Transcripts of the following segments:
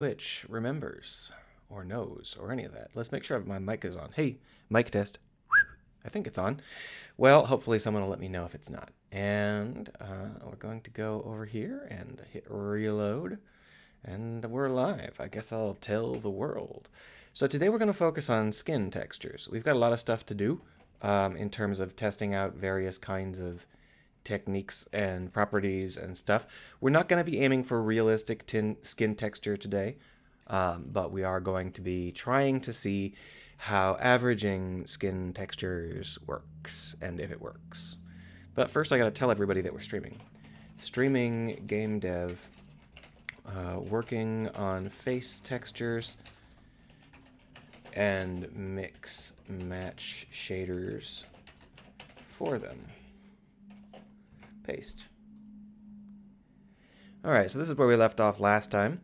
Which remembers or knows or any of that. Let's make sure my mic is on. Hey, mic test. I think it's on. Well, hopefully someone will let me know if it's not. And we're going to go over here and hit reload. And we're live. I guess I'll tell the world. So today we're going to focus on skin textures. We've got a lot of stuff to do in terms of testing out various kinds of techniques and properties and stuff. We're not going to be aiming for realistic skin texture today, but we are going to be trying to see how averaging skin textures works and if it works. But first I got to tell everybody that we're streaming. Streaming game dev, working on face textures and mix match shaders for them. Paste. Alright, so this is where we left off last time.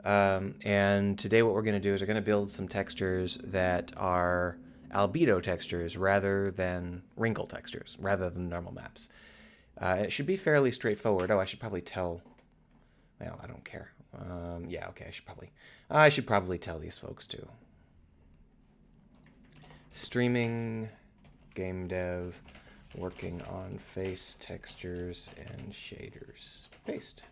And today what we're going to do is we're going to build some textures that are albedo textures rather than wrinkle textures, rather than normal maps. It should be fairly straightforward. Oh, I should probably tell... Well, I don't care. Yeah, okay, I should probably tell these folks too. Streaming, game dev, working on face textures and shaders. Paste.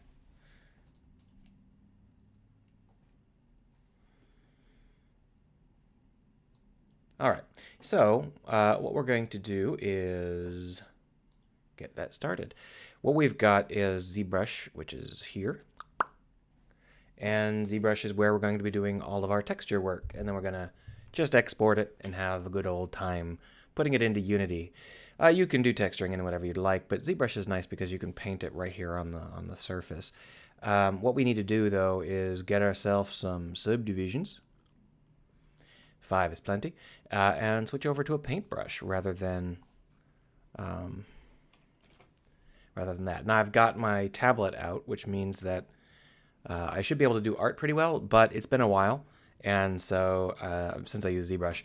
All right, so what we're going to do is get that started. What we've got is ZBrush, which is here. And ZBrush is where we're going to be doing all of our texture work. And then we're going to just export it and have a good old time putting it into Unity. You can do texturing in whatever you'd like, but ZBrush is nice because you can paint it right here on the surface. What we need to do, though, is get ourselves some subdivisions. 5 is plenty. And switch over to a paintbrush rather than that. Now, I've got my tablet out, which means that I should be able to do art pretty well, but it's been a while, and so since I use ZBrush,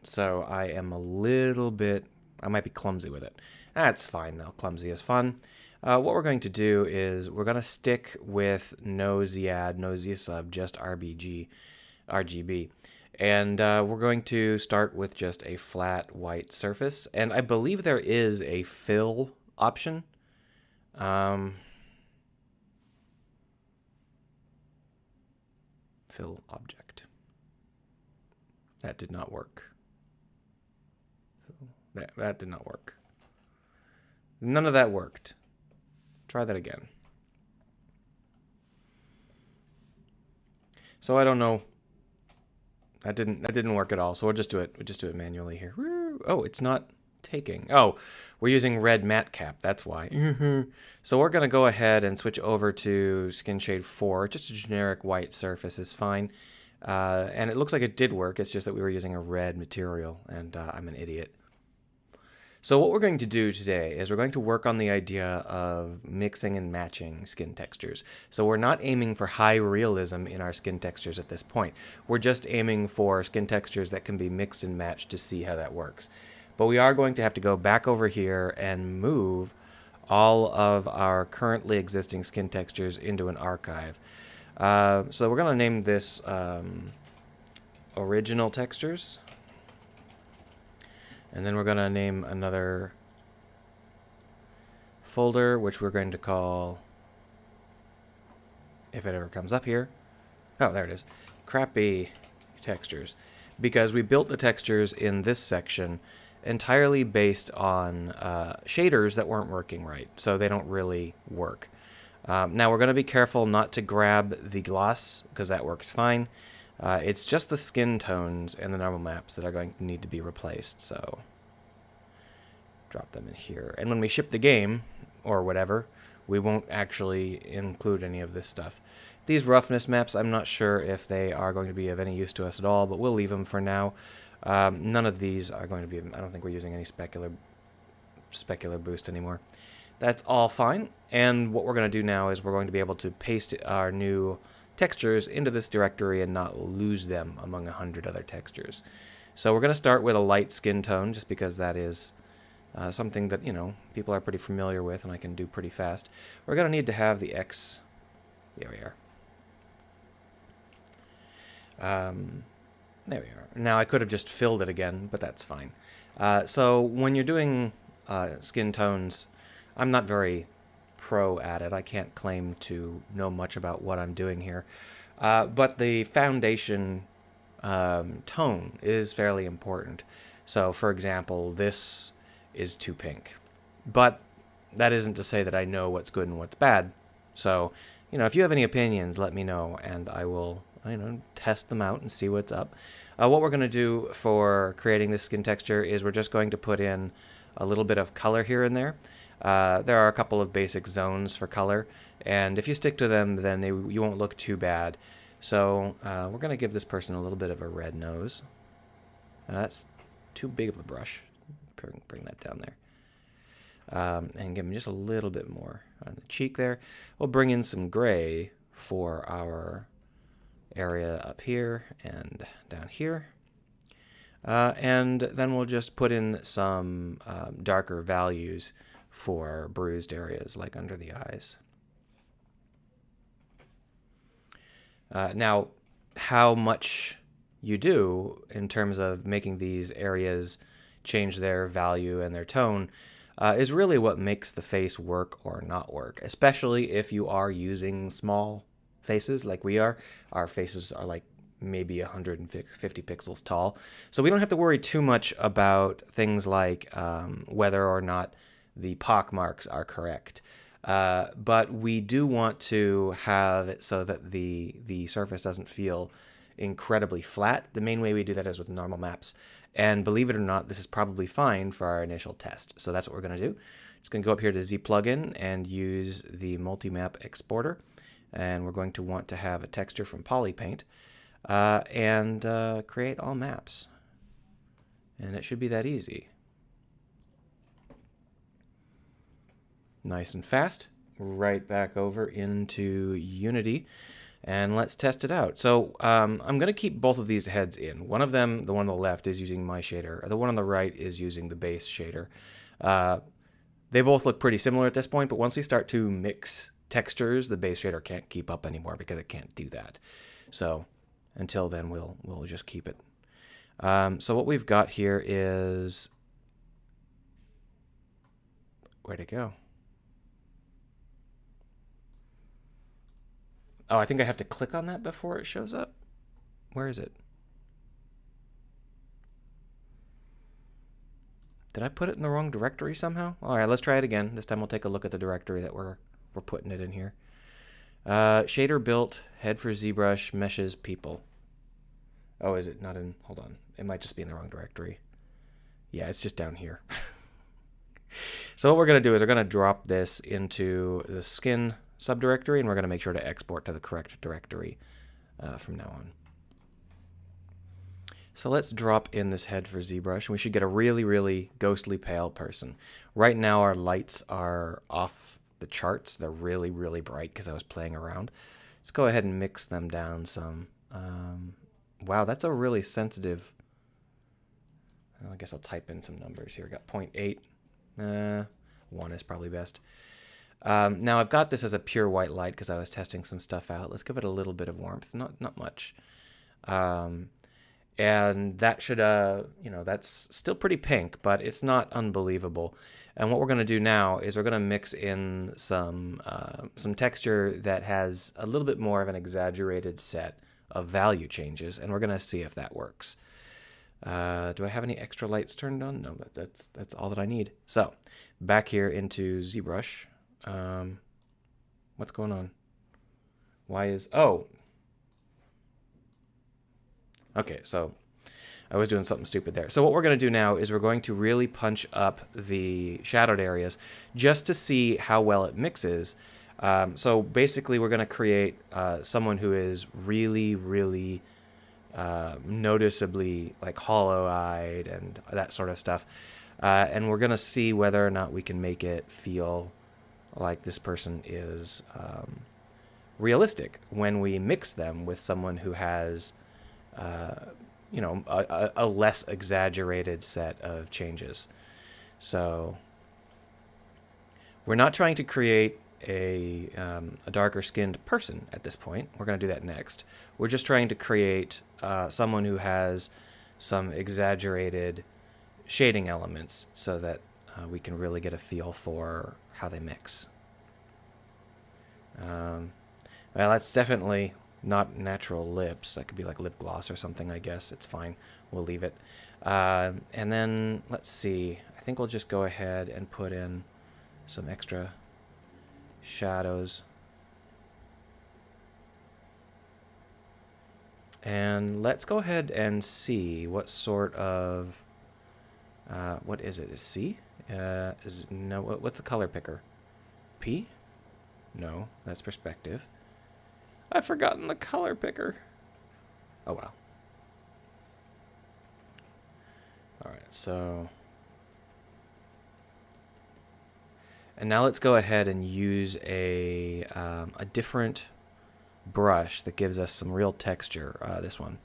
so I am a little bit, I might be clumsy with it. That's fine though, clumsy is fun. What we're going to do is we're going to stick with no ZAdd, no ZSub, just RGB. And we're going to start with just a flat white surface, and I believe there is a fill option. Fill object. That did not work. That did not work. None of that worked. Try that again. So I don't know. That didn't work at all. So we'll just do it manually here. Oh, it's not taking. Oh, we're using red matte cap. That's why. So we're going to go ahead and switch over to Skin Shade 4. Just a generic white surface is fine. And it looks like it did work. It's just that we were using a red material, and I'm an idiot. So what we're going to do today is we're going to work on the idea of mixing and matching skin textures. So we're not aiming for high realism in our skin textures at this point. We're just aiming for skin textures that can be mixed and matched to see how that works. But we are going to have to go back over here and move all of our currently existing skin textures into an archive. So we're going to name this original textures. And then we're going to name another folder, which we're going to call, if it ever comes up here, oh, there it is, crappy textures. Because we built the textures in this section entirely based on shaders that weren't working right, so they don't really work. Now we're going to be careful not to grab the gloss, because that works fine. It's just the skin tones and the normal maps that are going to need to be replaced, so drop them in here. And when we ship the game, or whatever, we won't actually include any of this stuff. These roughness maps, I'm not sure if they are going to be of any use to us at all, but we'll leave them for now. None of these are going to be, I don't think we're using any specular boost anymore. That's all fine, and what we're going to do now is we're going to be able to paste our new textures into this directory and not lose them among 100 other textures. So we're going to start with a light skin tone, just because that is something that, you know, people are pretty familiar with and I can do pretty fast. We're going to need to have the X, there we are. There we are. Now I could have just filled it again, but that's fine. So when you're doing skin tones, I'm not very pro at it. I can't claim to know much about what I'm doing here. But the foundation tone is fairly important. So for example, this is too pink. But that isn't to say that I know what's good and what's bad. So, if you have any opinions, let me know, and I will, test them out and see what's up. What we're going to do for creating this skin texture is we're just going to put in a little bit of color here and there. There are a couple of basic zones for color, and if you stick to them, then you won't look too bad. So we're going to give this person a little bit of a red nose. That's too big of a brush. Bring that down there. And give him just a little bit more on the cheek there. We'll bring in some gray for our area up here and down here. And then we'll just put in some darker values for bruised areas like under the eyes. Now, how much you do in terms of making these areas change their value and their tone is really what makes the face work or not work, especially if you are using small faces like we are. Our faces are like maybe 150 pixels tall, so we don't have to worry too much about things like whether or not the pock marks are correct. But we do want to have it so that the surface doesn't feel incredibly flat. The main way we do that is with normal maps. And believe it or not, this is probably fine for our initial test. So that's what we're going to do. Just going to go up here to Z plugin and use the multi-map exporter. And we're going to want to have a texture from Polypaint and create all maps. And it should be that easy. Nice and fast. Right back over into Unity. And let's test it out. So I'm going to keep both of these heads in. One of them, the one on the left, is using my shader. The one on the right is using the base shader. They both look pretty similar at this point, but once we start to mix textures, the base shader can't keep up anymore because it can't do that. So until then, we'll just keep it. So what we've got here is... Where'd it go? Oh, I think I have to click on that before it shows up. Where is it? Did I put it in the wrong directory somehow? All right, let's try it again. This time we'll take a look at the directory that we're putting it in here. Shader built, head for ZBrush, meshes, people. Oh, is it not in? Hold on. It might just be in the wrong directory. Yeah, it's just down here. So what we're going to do is we're going to drop this into the skin subdirectory, and we're going to make sure to export to the correct directory from now on. So let's drop in this head for ZBrush, and we should get a really, really ghostly pale person. Right now our lights are off the charts. They're really, really bright because I was playing around. Let's go ahead and mix them down some. Wow, that's a really sensitive... Well, I guess I'll type in some numbers here. We got 0.8. 1 is probably best. Now I've got this as a pure white light because I was testing some stuff out. Let's give it a little bit of warmth, not much. And that should, that's still pretty pink, but it's not unbelievable. And what we're going to do now is we're going to mix in some texture that has a little bit more of an exaggerated set of value changes, and we're going to see if that works. Do I have any extra lights turned on? No, that's all that I need. So back here into ZBrush. What's going on? Why is... Oh! Okay, so I was doing something stupid there. So what we're going to do now is we're going to really punch up the shadowed areas just to see how well it mixes. So basically we're going to create someone who is really, really noticeably like hollow-eyed and that sort of stuff. And we're going to see whether or not we can make it feel like this person is realistic when we mix them with someone who has a less exaggerated set of changes. So we're not trying to create a darker skinned person at this point. We're going to do that next. We're just trying to create someone who has some exaggerated shading elements so that we can really get a feel for how they mix. Well, that's definitely not natural lips. That could be like lip gloss or something, I guess. It's fine. We'll leave it. And then, let's see. I think we'll just go ahead and put in some extra shadows. And let's go ahead and see what sort of... what is it? Is C? No, what's the color picker? P? No, that's perspective. I've forgotten the color picker. Oh well. Alright, so... And now let's go ahead and use a different brush that gives us some real texture, this one.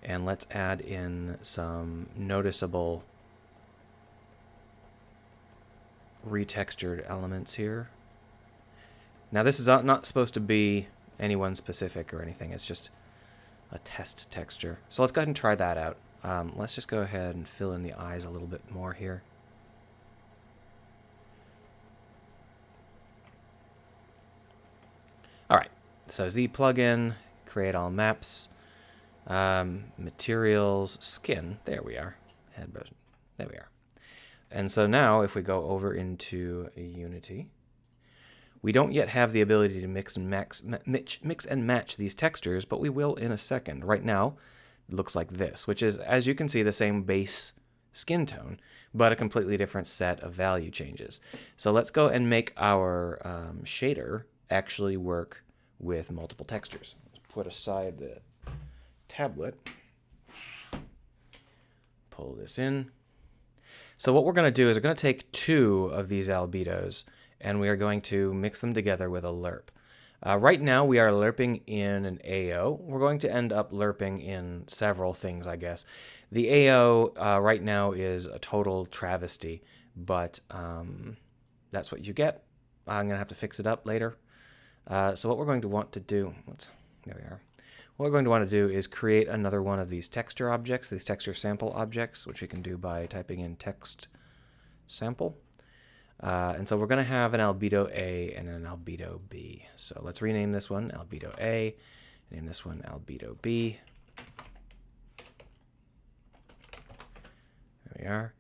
And let's add in some noticeable retextured elements here. Now this is not supposed to be anyone specific or anything, it's just a test texture. So let's go ahead and try that out. Let's just go ahead and fill in the eyes a little bit more here. Alright, so Z plugin, create all maps, materials, skin, there we are. There we are. And so now if we go over into Unity, we don't yet have the ability to mix and match these textures, but we will in a second. Right now, it looks like this, which is, as you can see, the same base skin tone, but a completely different set of value changes. So let's go and make our shader actually work with multiple textures. Let's put aside the tablet, pull this in. So what we're going to do is we're going to take two of these albedos and we are going to mix them together with a lerp. Right now we are lerping in an AO. We're going to end up lerping in several things, I guess. The AO right now is a total travesty, but that's what you get. I'm going to have to fix it up later. So what we're going to want to do, there we are. What we're going to want to do is create another one of these texture objects, these texture sample objects, which we can do by typing in text sample. And so we're going to have an albedo A and an albedo B. So let's rename this one albedo A, name this one albedo B. There we are.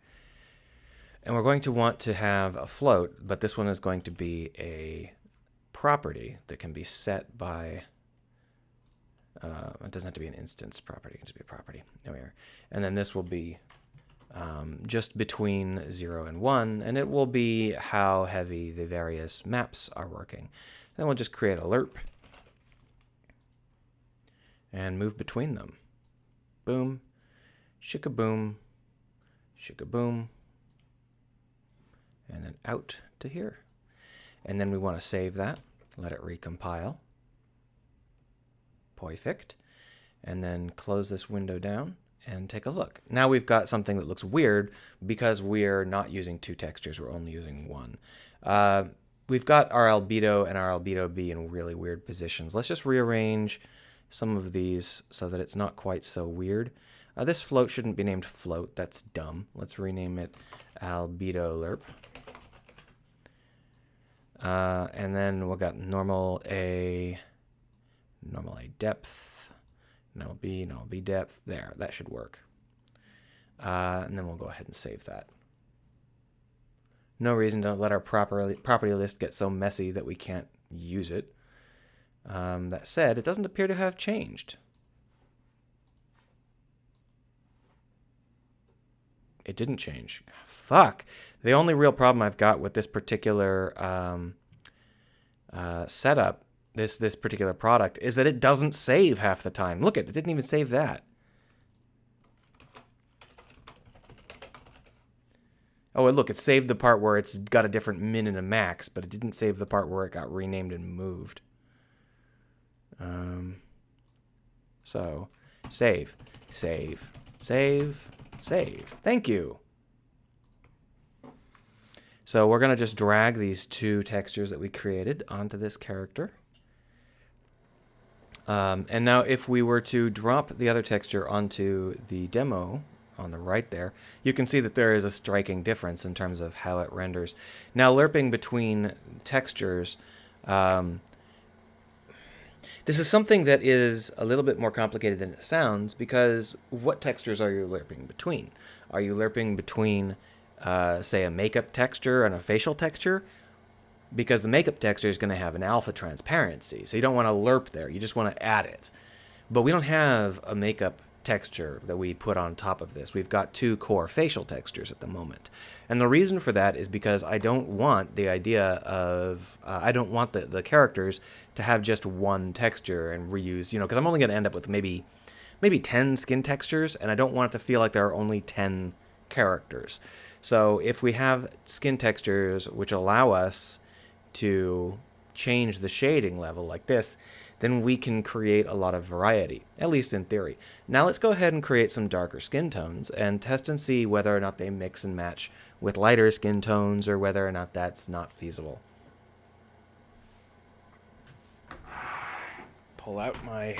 And we're going to want to have a float, but this one is going to be a property that can be set by... it doesn't have to be an instance property, it can just be a property. There we are. And then this will be just between 0 and 1, and it will be how heavy the various maps are working. Then we'll just create a lerp and move between them. Boom, shikaboom, shikaboom, and then out to here. And then we want to save that, let it recompile. Perfect. And then close this window down and take a look. Now we've got something that looks weird because we're not using two textures, we're only using one. We've got our albedo and our albedo B in really weird positions. Let's just rearrange some of these so that it's not quite so weird. This float shouldn't be named float, that's dumb. Let's rename it albedo lerp. And then we've got normal A depth, normal B depth. There, that should work. And then we'll go ahead and save that. No reason to let our property list get so messy that we can't use it. That said, it doesn't appear to have changed. It didn't change. Fuck. The only real problem I've got with this particular setup, this particular product, is that it doesn't save half the time. Look, it didn't even save that. Oh, and look, it saved the part where it's got a different min and a max, but it didn't save the part where it got renamed and moved. So, save, save, save, save. Thank you. So we're going to just drag these two textures that we created onto this character. And now if we were to drop the other texture onto the demo on the right there, you can see that there is a striking difference in terms of how it renders. Now lerping between textures, this is something that is a little bit more complicated than it sounds, because what textures are you lerping between? Are you lerping between, say, a makeup texture and a facial texture? Because the makeup texture is going to have an alpha transparency, so you don't want to lerp there, you just want to add it. But we don't have a makeup texture that we put on top of this. We've got two core facial textures at the moment. And the reason for that is because I don't want the idea of, I don't want the characters to have just one texture and reuse, you know, because I'm only going to end up with maybe 10 skin textures, and I don't want it to feel like there are only 10 characters. So if we have skin textures which allow us to change the shading level like this, then we can create a lot of variety, at least in theory. Now let's go ahead and create some darker skin tones and test and see whether or not they mix and match with lighter skin tones, or whether or not that's not feasible. Pull out my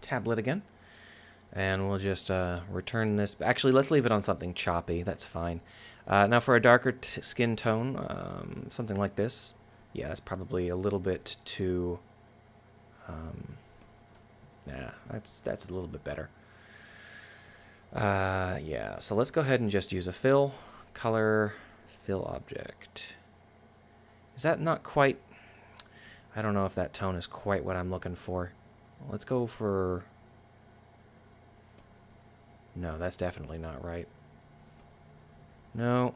tablet again, and we'll just return this. Actually, let's leave it on something choppy. That's fine. Now for a darker skin tone, something like this. Yeah, that's probably a little bit too... yeah, that's a little bit better. Yeah, so let's go ahead and just use a fill, color, fill object. Is that not quite... I don't know if that tone is quite what I'm looking for. Let's go for... No, that's definitely not right. No.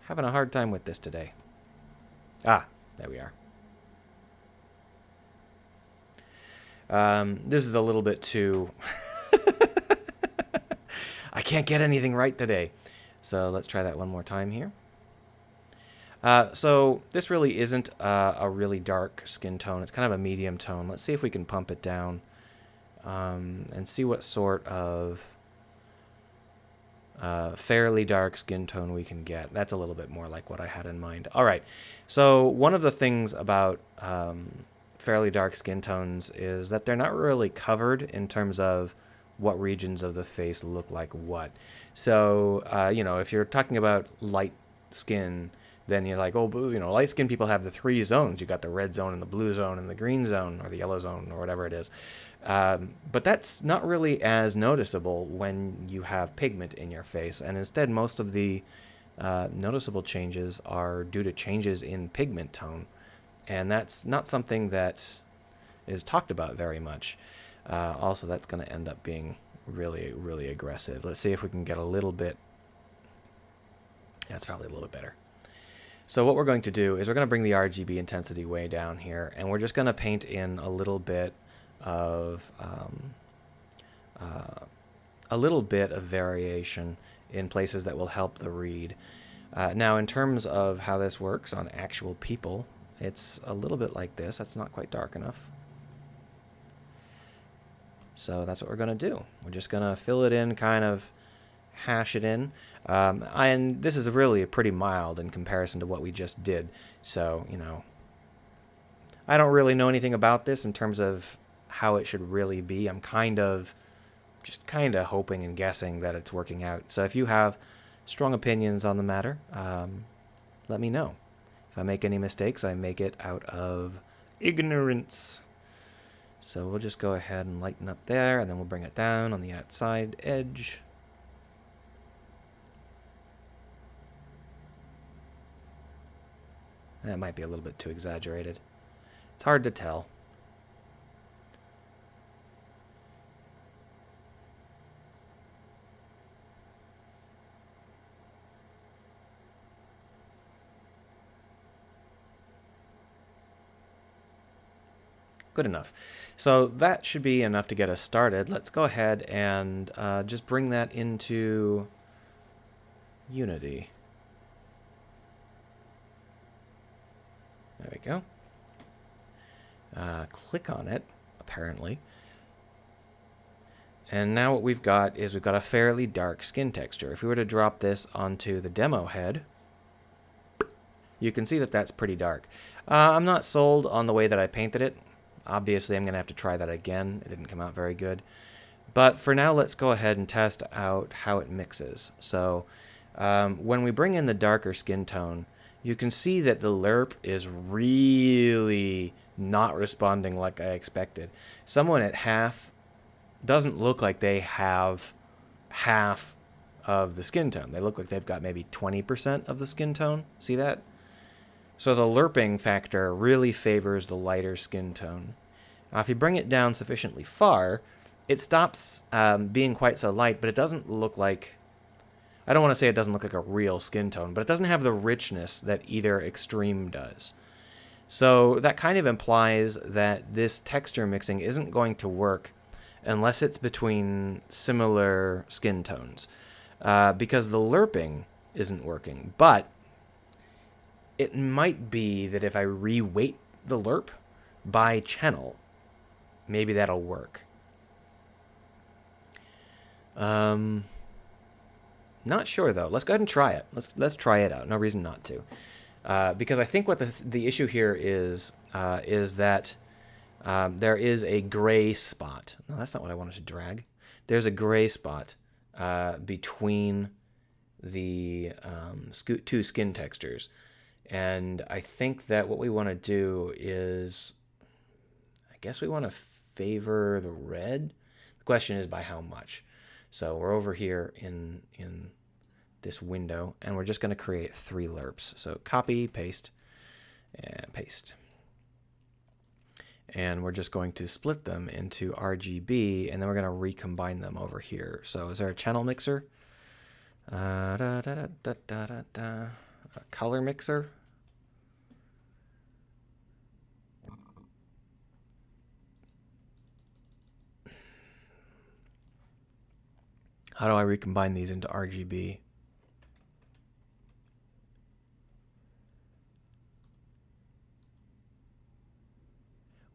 Having a hard time with this today. Ah, there we are. This is a little bit too... I can't get anything right today. So let's try that one more time here. So this really isn't a really dark skin tone. It's kind of a medium tone. Let's see if we can pump it down and see what sort of fairly dark skin tone we can get. That's a little bit more like what I had in mind. All right. So one of the things about fairly dark skin tones is that they're not really covered in terms of what regions of the face look like what. So, you know, if you're talking about light skin, then you're like, oh, you know, light skin people have the 3 zones. You got the red zone and the blue zone and the green zone, or the yellow zone, or whatever it is. But that's not really as noticeable when you have pigment in your face. And instead, most of the noticeable changes are due to changes in pigment tone. And that's not something that is talked about very much. Also, that's going to end up being really, really aggressive. Let's see if we can get a little bit... That's probably a little bit better. So what we're going to do is we're going to bring the RGB intensity way down here, and we're just going to paint in a little bit of variation in places that will help the read. Now, in terms of how this works on actual people, it's a little bit like this. That's not quite dark enough. So that's what we're going to do. We're just going to fill it in, kind of hash it in. And this is really pretty mild in comparison to what we just did. So, you know, I don't really know anything about this in terms of how it should really be. I'm just kind of hoping and guessing that it's working out. So if you have strong opinions on the matter, let me know. If I make any mistakes, I make it out of ignorance. So we'll just go ahead and lighten up there, and then we'll bring it down on the outside edge. That might be a little bit too exaggerated. It's hard to tell. Good enough. So that should be enough to get us started. Let's go ahead and just bring that into Unity. There we go. Click on it, apparently. And now what we've got is we've got a fairly dark skin texture. If we were to drop this onto the demo head, you can see that that's pretty dark. I'm not sold on the way that I painted it. Obviously, I'm going to have to try that again. It didn't come out very good. But for now, let's go ahead and test out how it mixes. So when we bring in the darker skin tone, you can see that the lerp is really not responding like I expected. Someone at half doesn't look like they have half of the skin tone. They look like they've got maybe 20% of the skin tone. See that? So the lerping factor really favors the lighter skin tone. Now, if you bring it down sufficiently far, it stops being quite so light, but it doesn't look like... I don't want to say it doesn't look like a real skin tone, but it doesn't have the richness that either extreme does. So that kind of implies that this texture mixing isn't going to work unless it's between similar skin tones, because the lerping isn't working. But it might be that if I reweight the lerp by channel, maybe that'll work. Not sure though. Let's go ahead and try it. Let's try it out. No reason not to, because I think what the issue here is that there is a gray spot. No, that's not what I wanted to drag. There's a gray spot between the two skin textures, and I think that what we want to do is, I guess we want to favor the red. The question is by how much. So we're over here in this window, and we're just going to create 3 lerps. So copy, paste, and paste. And we're just going to split them into RGB, and then we're going to recombine them over here. So is there a channel mixer? A color mixer? How do I recombine these into RGB?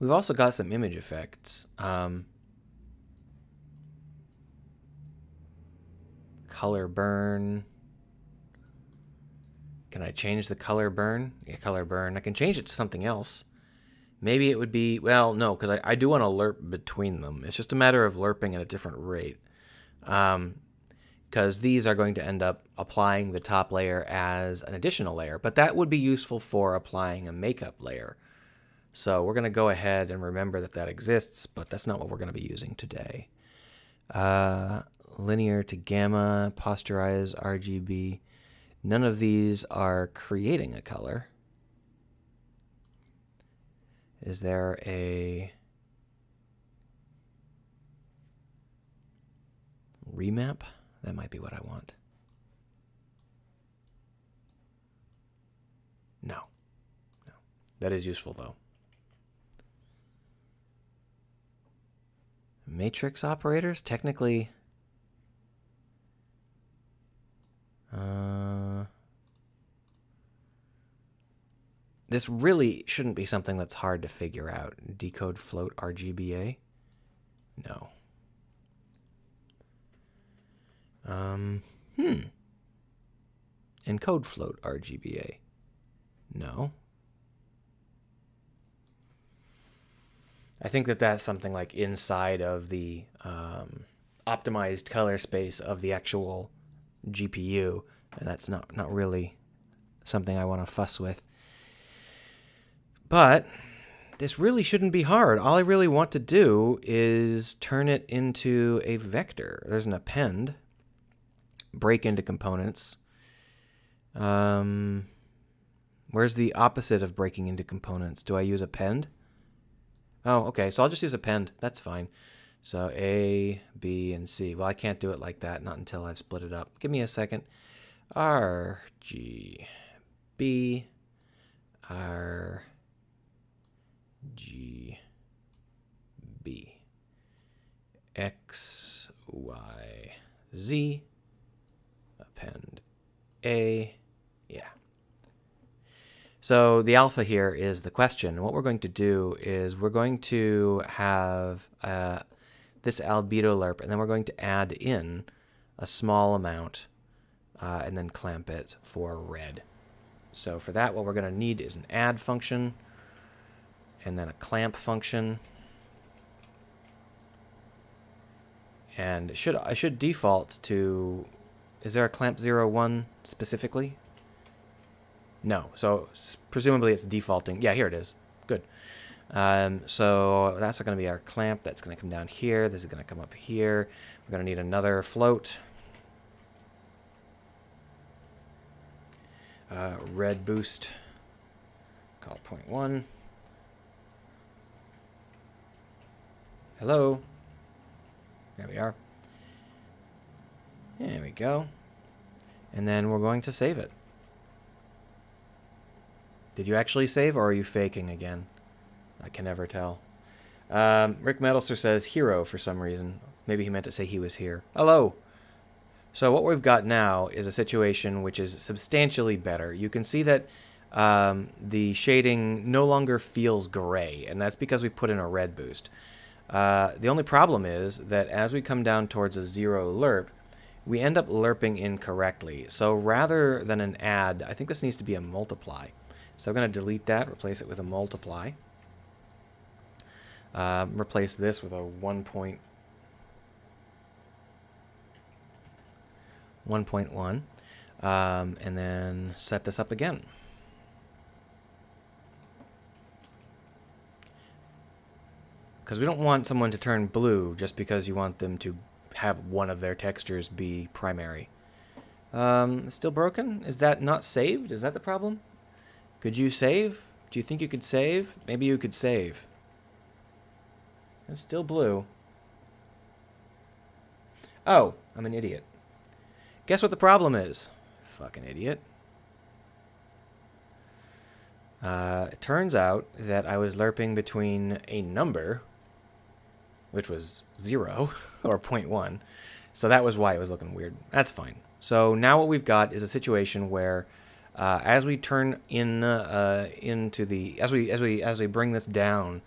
We've also got some image effects. Color burn. Can I change the color burn? Yeah, color burn. I can change it to something else. Maybe it would be, well, no, because I do want to lerp between them. It's just a matter of lerping at a different rate. Because these are going to end up applying the top layer as an additional layer, but that would be useful for applying a makeup layer. So we're going to go ahead and remember that that exists, but that's not what we're going to be using today. Linear to gamma, posterize, RGB. None of these are creating a color. Is there a remap? That might be what I want. No. No. That is useful, though. Matrix operators? Technically... this really shouldn't be something that's hard to figure out. Decode float RGBA? No. Encode float RGBA? No. I think that that's something like inside of the optimized color space of the actual GPU, and that's not really something I want to fuss with. But this really shouldn't be hard. All I really want to do is turn it into a vector. There's an append, break into components. Where's the opposite of breaking into components? Do I use append? Oh, okay, so I'll just use append. That's fine. So A, B, and C. Well, I can't do it like that, not until I've split it up. Give me a second. R, G, B, R, G, B, X, Y, Z, append A, yeah. So the alpha here is the question. And what we're going to do is we're going to have this albedo lerp, and then we're going to add in a small amount and then clamp it for red. So for that, what we're going to need is an add function and then a clamp function. And I should default to, is there a clamp 01 specifically? No, so presumably it's defaulting. Yeah, here it is. Good. So that's going to be our clamp. That's going to come down here. This is going to come up here. We're going to need another float. Red boost. Call it 0.1. Hello. There we are. There we go. And then we're going to save it. Did you actually save, or are you faking again? I can never tell. Rick Metalster says hero for some reason. Maybe he meant to say he was here. Hello! So what we've got now is a situation which is substantially better. You can see that the shading no longer feels gray, and that's because we put in a red boost. The only problem is that as we come down towards a 0 lerp, we end up lerping incorrectly. So rather than an add, I think this needs to be a multiply. So I'm going to delete that, replace it with a multiply. Replace this with a 1.1, and then set this up again. Because we don't want someone to turn blue just because you want them to have one of their textures be primary. Still broken? Is that not saved? Is that the problem? Could you save? Do you think you could save? Maybe you could save. It's still blue. Oh, I'm an idiot. Guess what the problem is? Fucking idiot. It turns out that I was lerping between a number, which was 0, or 0.1. So that was why it was looking weird. That's fine. So now what we've got is a situation where as we turn in into the as we bring this down,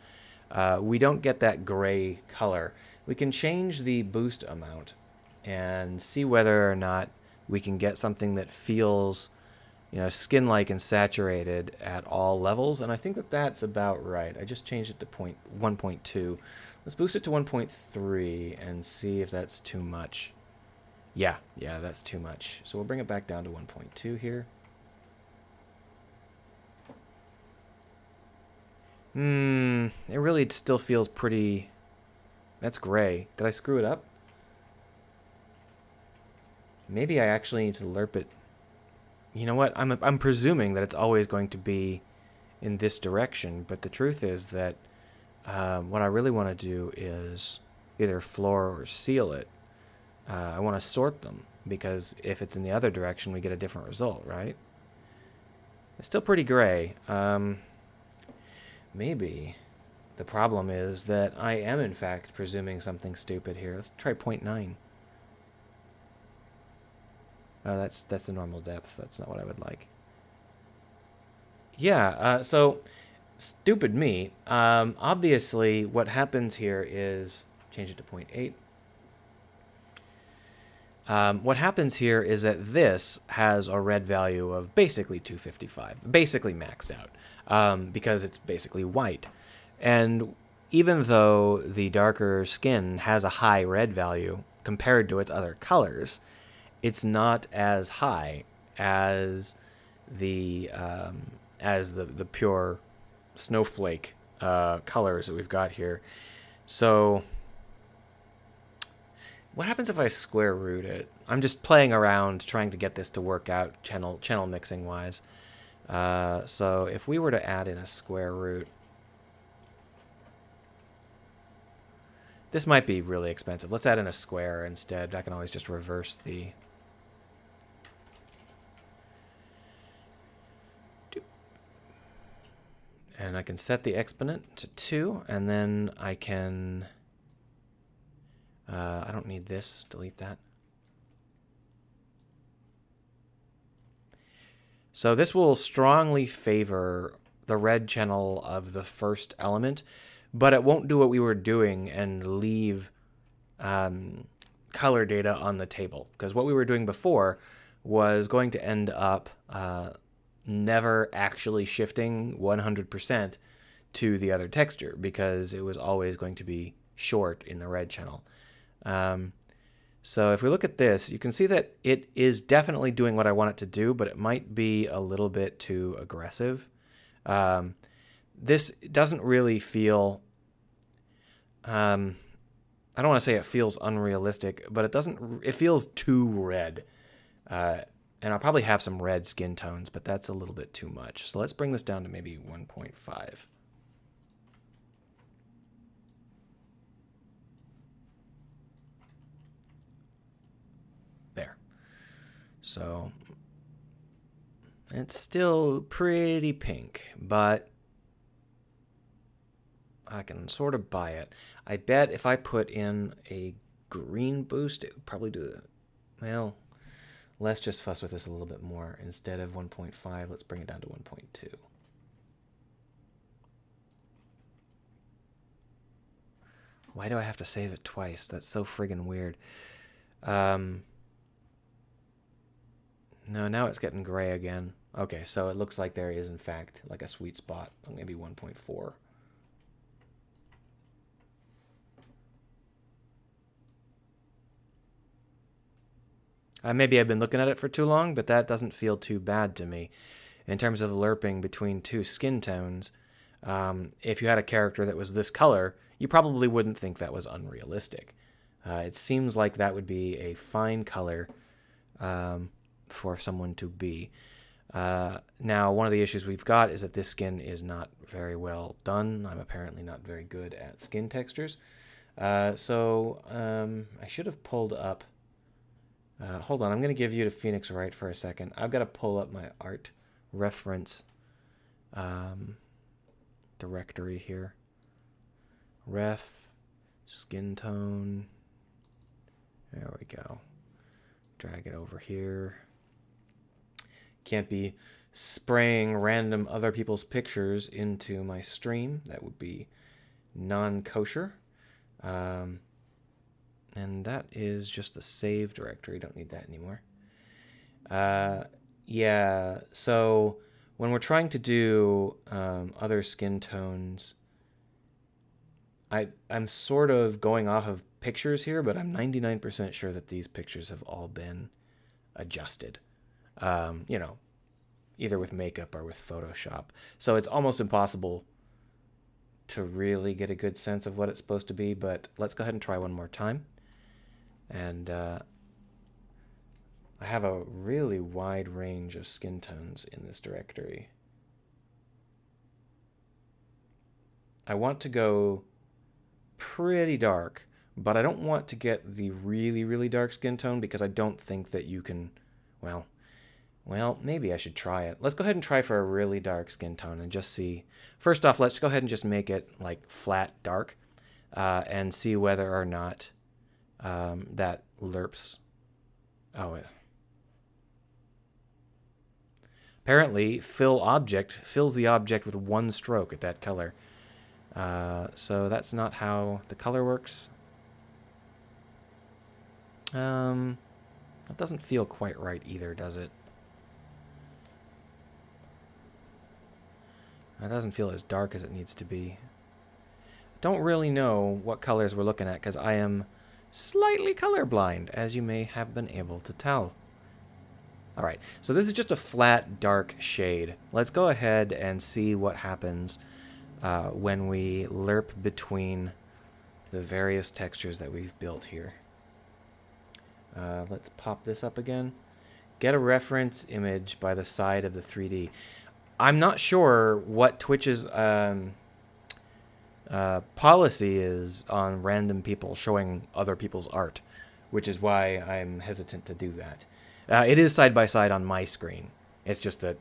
we don't get that gray color. We can change the boost amount and see whether or not we can get something that feels, you know, skin-like and saturated at all levels, and I think that that's about right. I just changed it to 1.2. Let's boost it to 1.3 and see if that's too much. Yeah, that's too much. So we'll bring it back down to 1.2 here. It really still feels pretty... That's gray. Did I screw it up? Maybe I actually need to lerp it. You know what? I'm presuming that it's always going to be in this direction, but the truth is that what I really want to do is either floor or seal it. I want to sort them, because if it's in the other direction, we get a different result, right? It's still pretty gray. Maybe the problem is that I am, in fact, presuming something stupid here. Let's try 0.9. Oh, that's the normal depth. That's not what I would like. Yeah, so stupid me. Obviously, what happens here is... Change it to 0.8. What happens here is that this has a red value of basically 255, basically maxed out, because it's basically white. And even though the darker skin has a high red value compared to its other colors, it's not as high as the pure snowflake colors that we've got here. So what happens if I square root it? I'm just playing around trying to get this to work out channel mixing wise. So if we were to add in a square root, this might be really expensive. Let's add in a square instead. I can always just reverse the... And I can set the exponent to 2, and then I can... I don't need this. Delete that. So this will strongly favor the red channel of the first element, but it won't do what we were doing and leave color data on the table. Because what we were doing before was going to end up never actually shifting 100% to the other texture because it was always going to be short in the red channel. So if we look at this, you can see that it is definitely doing what I want it to do, but it might be a little bit too aggressive. This doesn't really feel, I don't want to say it feels unrealistic, but it feels too red. And I'll probably have some red skin tones, but that's a little bit too much. So let's bring this down to maybe 1.5. There. So it's still pretty pink, but I can sort of buy it. I bet if I put in a green boost, it would probably do it. Well, let's just fuss with this a little bit more. Instead of 1.5, let's bring it down to 1.2. Why do I have to save it twice? That's so friggin' weird. No, now it's getting gray again. Okay, so it looks like there is, in fact, like a sweet spot. Maybe 1.4. Maybe I've been looking at it for too long, but that doesn't feel too bad to me. In terms of lerping between two skin tones, if you had a character that was this color, you probably wouldn't think that was unrealistic. It seems like that would be a fine color for someone to be. Now, one of the issues we've got is that this skin is not very well done. I'm apparently not very good at skin textures. So I should have pulled up... hold on, I'm going to give you to Phoenix Wright for a second. I've got to pull up my art reference directory here. Ref, skin tone. There we go. Drag it over here. Can't be spraying random other people's pictures into my stream. That would be non-kosher. And that is just the save directory. Don't need that anymore. Yeah, so when we're trying to do other skin tones, I'm sort of going off of pictures here, but I'm 99% sure that these pictures have all been adjusted. You know, either with makeup or with Photoshop. So it's almost impossible to really get a good sense of what it's supposed to be, but let's go ahead and try one more time. And I have a really wide range of skin tones in this directory. I want to go pretty dark, but I don't want to get the really, really dark skin tone because I don't think that you can, well, maybe I should try it. Let's go ahead and try for a really dark skin tone and just see. First off, let's go ahead and just make it like flat dark and see whether or not that lerps. Oh, apparently fills the object with one stroke at that color. So that's not how the color works. That doesn't feel quite right either, does it? It doesn't feel as dark as it needs to be. Don't really know what colors we're looking at because I am slightly colorblind, as you may have been able to tell. All right, so this is just a flat, dark shade. Let's go ahead and see what happens when we lerp between the various textures that we've built here. Let's pop this up again. Get a reference image by the side of the 3D. I'm not sure what Twitch's policy is on random people showing other people's art, which is why I'm hesitant to do that. It is side by side on my screen. It's just that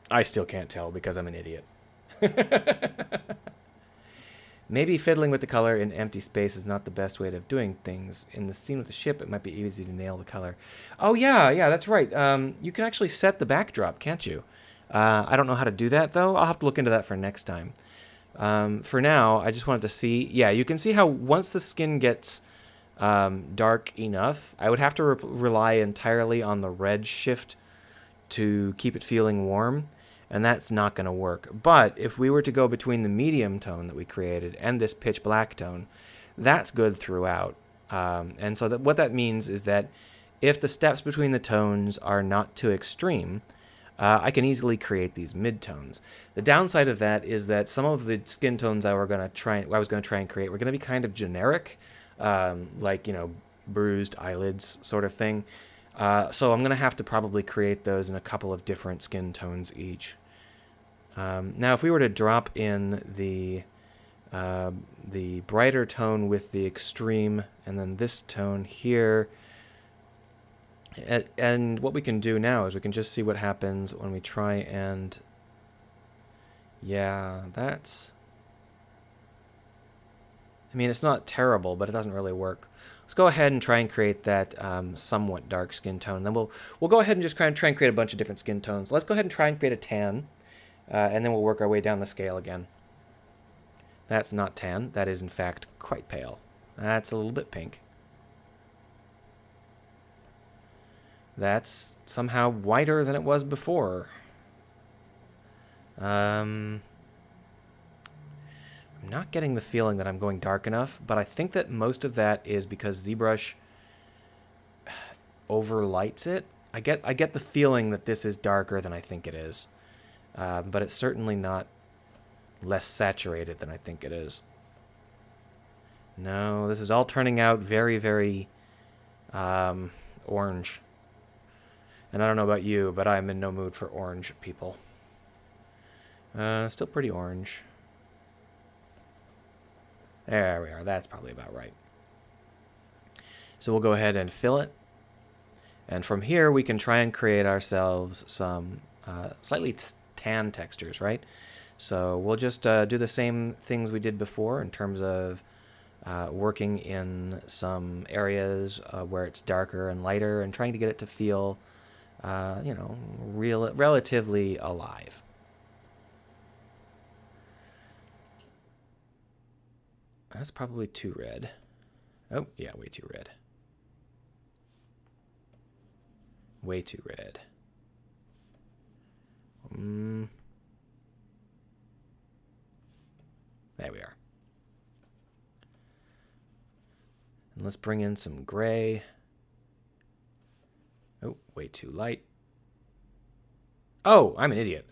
I still can't tell because I'm an idiot. Maybe fiddling with the color in empty space is not the best way of doing things. In the scene with the ship, it might be easy to nail the color. Oh, yeah, that's right. You can actually set the backdrop, can't you? I don't know how to do that, though. I'll have to look into that for next time. For now, I just wanted to see... Yeah, you can see how once the skin gets dark enough, I would have to rely entirely on the red shift to keep it feeling warm, and that's not going to work. But if we were to go between the medium tone that we created and this pitch black tone, that's good throughout. And so what that means is that if the steps between the tones are not too extreme, I can easily create these midtones. The downside of that is that some of the skin tones I was going to try and create were going to be kind of generic, like, you know, bruised eyelids sort of thing. So I'm going to have to probably create those in a couple of different skin tones each. Now, if we were to drop in the brighter tone with the extreme, and then this tone here, and what we can do now is we can just see what happens when we try and, yeah, that's, I mean, it's not terrible, but it doesn't really work. Let's go ahead and try and create that somewhat dark skin tone. Then we'll go ahead and just try and create a bunch of different skin tones. Let's go ahead and try and create a tan, and then we'll work our way down the scale again. That's not tan. That is, in fact, quite pale. That's a little bit pink. That's somehow whiter than it was before. I'm not getting the feeling that I'm going dark enough, but I think that most of that is because ZBrush overlights it. I get the feeling that this is darker than I think it is, but it's certainly not less saturated than I think it is. No, this is all turning out very, very orange. And I don't know about you, but I'm in no mood for orange, people. Still pretty orange. There we are. That's probably about right. So we'll go ahead and fill it. And from here, we can try and create ourselves some slightly tan textures, right? So we'll just do the same things we did before in terms of working in some areas where it's darker and lighter and trying to get it to feel, you know, relatively alive. That's probably too red. Oh, yeah, way too red. Way too red. There we are. And let's bring in some gray. Oh, way too light. Oh, I'm an idiot.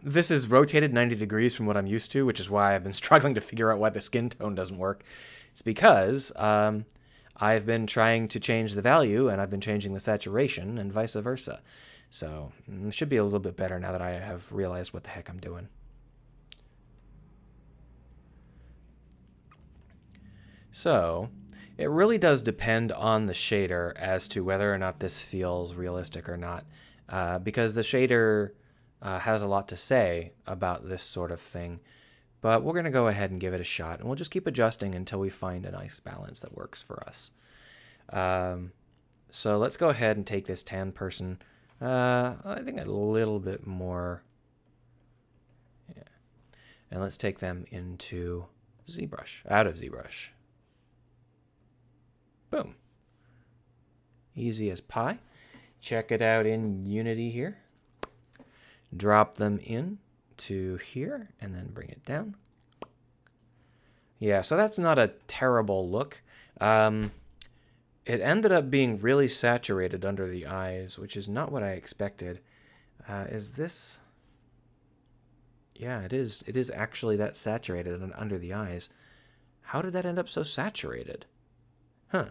This is rotated 90 degrees from what I'm used to, which is why I've been struggling to figure out why the skin tone doesn't work. It's because I've been trying to change the value, and I've been changing the saturation, and vice versa. So it should be a little bit better now that I have realized what the heck I'm doing. So it really does depend on the shader as to whether or not this feels realistic or not, because the shader has a lot to say about this sort of thing. But we're going to go ahead and give it a shot, and we'll just keep adjusting until we find a nice balance that works for us. So let's go ahead and take this tan person, I think a little bit more. Yeah. And let's take them into ZBrush, out of ZBrush. Boom. Easy as pie. Check it out in Unity here. Drop them in to here and then bring it down. Yeah, so that's not a terrible look. It ended up being really saturated under the eyes, which is not what I expected. Is this? Yeah, it is. It is actually that saturated under the eyes. How did that end up so saturated? Huh.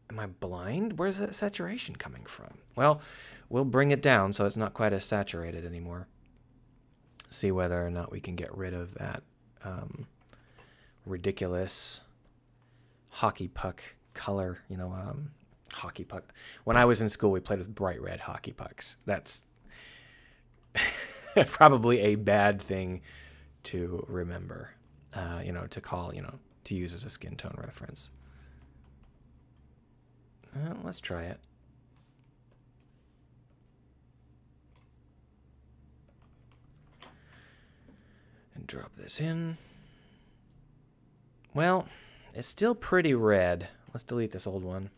Am I blind? Where's that saturation coming from? Well, we'll bring it down so it's not quite as saturated anymore. See whether or not we can get rid of that ridiculous hockey puck color. You know, hockey puck. When I was in school, we played with bright red hockey pucks. That's probably a bad thing to remember, you know, to call, you know, to use as a skin tone reference. Let's try it. And drop this in. Well, it's still pretty red. Let's delete this old one.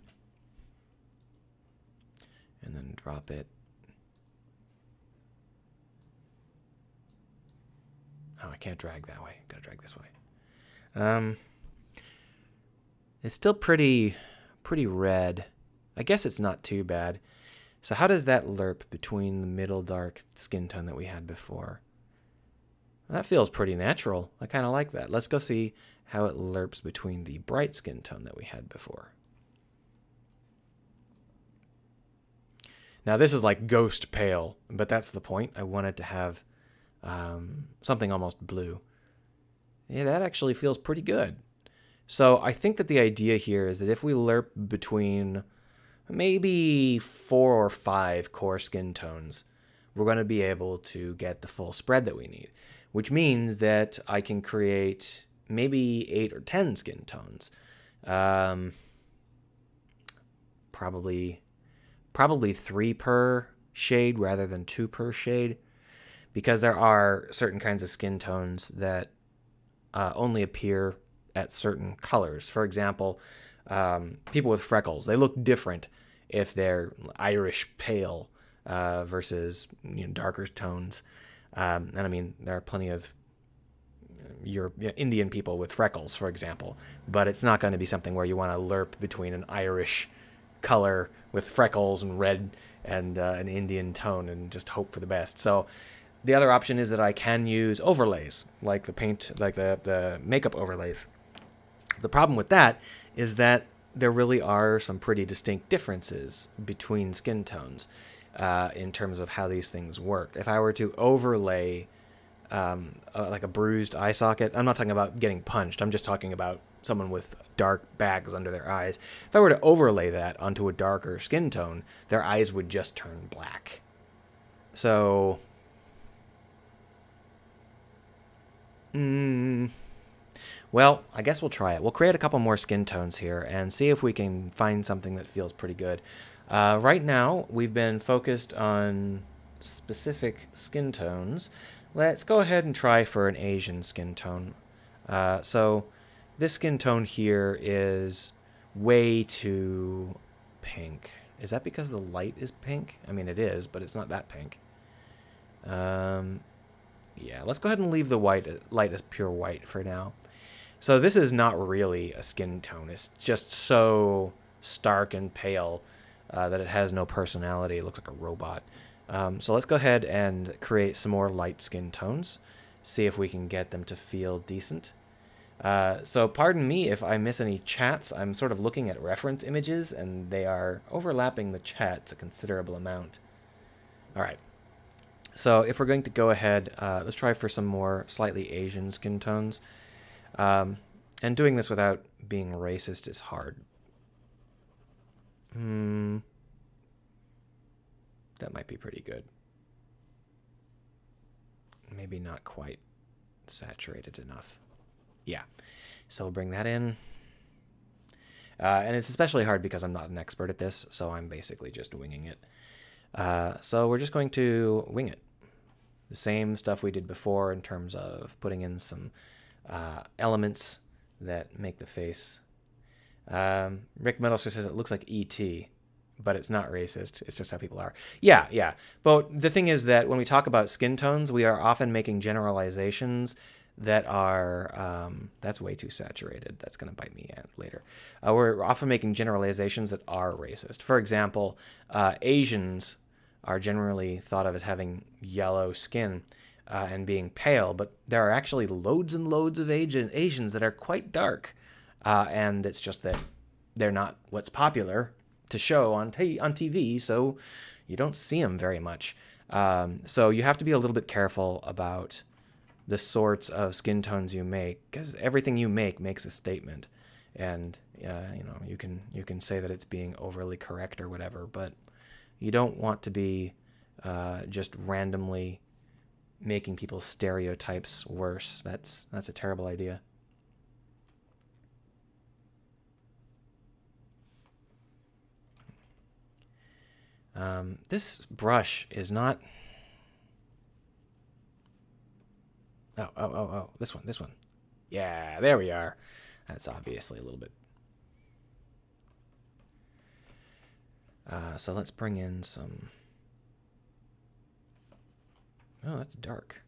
and then drop it. Oh, I can't drag that way. Gotta drag this way. It's still pretty red. I guess it's not too bad. So how does that lerp between the middle dark skin tone that we had before? That feels pretty natural. I kind of like that. Let's go see how it lerps between the bright skin tone that we had before. Now this is like ghost pale, but that's the point. I wanted to have something almost blue. Yeah, that actually feels pretty good. So I think that the idea here is that if we lerp between maybe 4 or 5 core skin tones, we're going to be able to get the full spread that we need, which means that I can create maybe 8 or 10 skin tones. Probably 3 per shade rather than 2 per shade, because there are certain kinds of skin tones that only appear at certain colors. For example, people with freckles, they look different if they're Irish pale versus darker tones. And I mean, there are plenty of Indian people with freckles, for example, but it's not going to be something where you want to lerp between an Irish color with freckles and red and an Indian tone and just hope for the best. So the other option is that I can use overlays, like the paint, like the makeup overlays. The problem with that is that there really are some pretty distinct differences between skin tones in terms of how these things work. If I were to overlay like a bruised eye socket, I'm not talking about getting punched, I'm just talking about someone with dark bags under their eyes. If I were to overlay that onto a darker skin tone, their eyes would just turn black. So well, I guess we'll try it. We'll create a couple more skin tones here and see if we can find something that feels pretty good. Right now, we've been focused on specific skin tones. Let's go ahead and try for an Asian skin tone. So this skin tone here is way too pink. Is that because the light is pink? I mean, it is, but it's not that pink. Yeah, let's go ahead and leave the light as pure white for now. So this is not really a skin tone. It's just so stark and pale that it has no personality. It looks like a robot. So let's go ahead and create some more light skin tones. See if we can get them to feel decent. So pardon me if I miss any chats. I'm sort of looking at reference images, and they are overlapping the chats a considerable amount. All right. So if we're going to go ahead, let's try for some more slightly Asian skin tones. And doing this without being racist is hard. That might be pretty good. Maybe not quite saturated enough. Yeah. So we'll bring that in. And it's especially hard because I'm not an expert at this, so I'm basically just winging it. So we're just going to wing it. The same stuff we did before in terms of putting in some elements that make the face. Rick Metalster says it looks like E.T., but it's not racist. It's just how people are. Yeah. But the thing is that when we talk about skin tones, we are often making generalizations that are, that's way too saturated. That's going to bite me later. We're often making generalizations that are racist. For example, Asians are generally thought of as having yellow skin and being pale, but there are actually loads and loads of Asians that are quite dark, and it's just that they're not what's popular to show on TV, so you don't see them very much. So you have to be a little bit careful about the sorts of skin tones you make, because everything you make makes a statement, and you can say that it's being overly correct or whatever, but you don't want to be just randomly making people's stereotypes worse. That's a terrible idea. This brush is not... Oh, this one. Yeah, there we are. That's obviously a little bit... So let's bring in some... Oh, that's dark.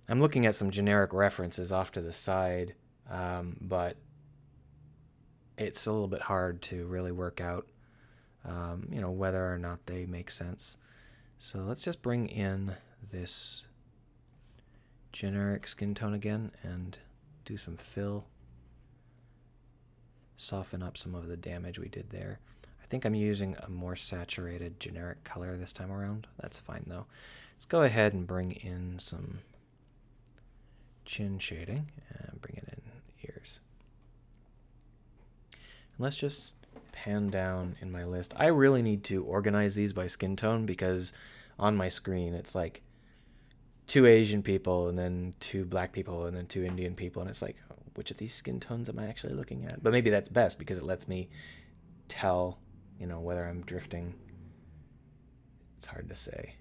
I'm looking at some generic references off to the side, but it's a little bit hard to really work out, whether or not they make sense. So let's just bring in this generic skin tone again and do some fill. Soften up some of the damage we did there. I think I'm using a more saturated generic color this time around. That's fine though. Let's go ahead and bring in some chin shading and bring it in ears. And let's just pan down in my list. I really need to organize these by skin tone because on my screen it's like 2 Asian people and then 2 black people and then 2 Indian people, and it's like, which of these skin tones am I actually looking at? But maybe that's best because it lets me tell, whether I'm drifting. It's hard to say.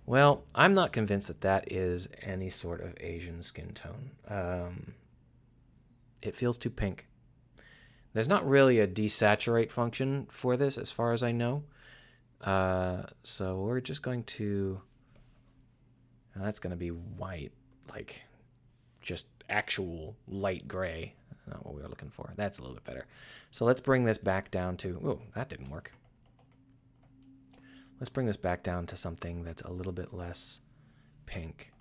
Well, I'm not convinced that that is any sort of Asian skin tone. It feels too pink. There's not really a desaturate function for this as far as I know. So we're just going to... That's going to be white, like just actual light gray. Not what we were looking for. That's a little bit better. So let's bring this back down to... Oh, that didn't work. Let's bring this back down to something that's a little bit less pink.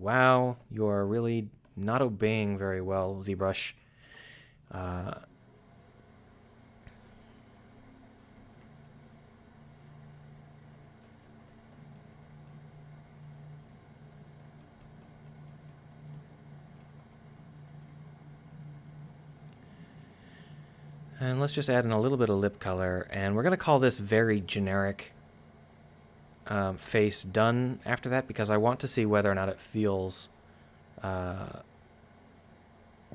Wow, you're really not obeying very well, ZBrush. And let's just add in a little bit of lip color, and we're going to call this very generic face done after that, because I want to see whether or not it feels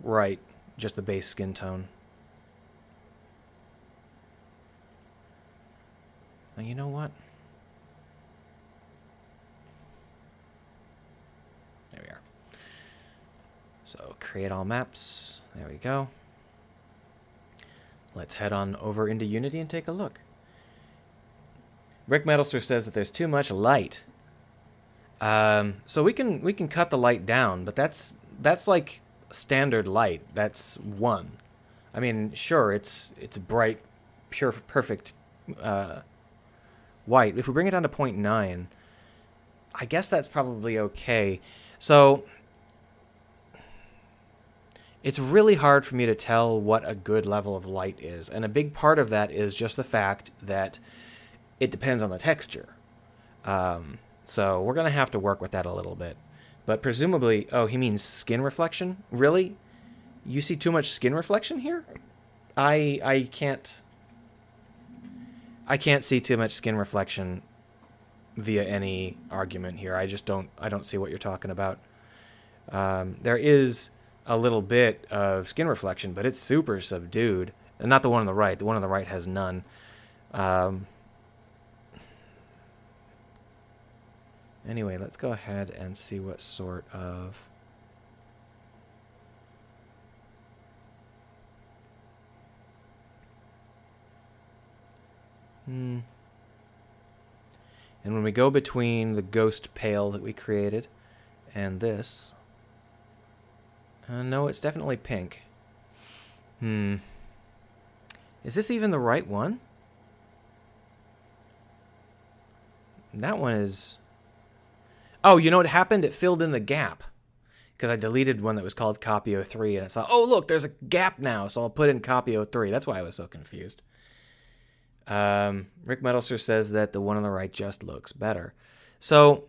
right, just the base skin tone. And you know what? There we are. So create all maps. There we go. Let's head on over into Unity and take a look. Rick Metalster says that there's too much light. So we can cut the light down, but that's like standard light. That's 1. I mean, sure, it's bright, pure, perfect white. If we bring it down to 0.9, I guess that's probably okay. So it's really hard for me to tell what a good level of light is. And a big part of that is just the fact that it depends on the texture. So we're going to have to work with that a little bit. But presumably... Oh, he means skin reflection? Really? You see too much skin reflection here? I can't see too much skin reflection via any argument here. I don't see what you're talking about. There is a little bit of skin reflection, but it's super subdued. And not the one on the right. The one on the right has none. Anyway, let's go ahead and see what sort of... And when we go between the ghost pale that we created and this... no, it's definitely pink. Is this even the right one? That one is... Oh, you know what happened? It filled in the gap. Because I deleted one that was called Copy03, and I saw, oh, look, there's a gap now, so I'll put in Copy03. That's why I was so confused. Rick Metalster says that the one on the right just looks better. So...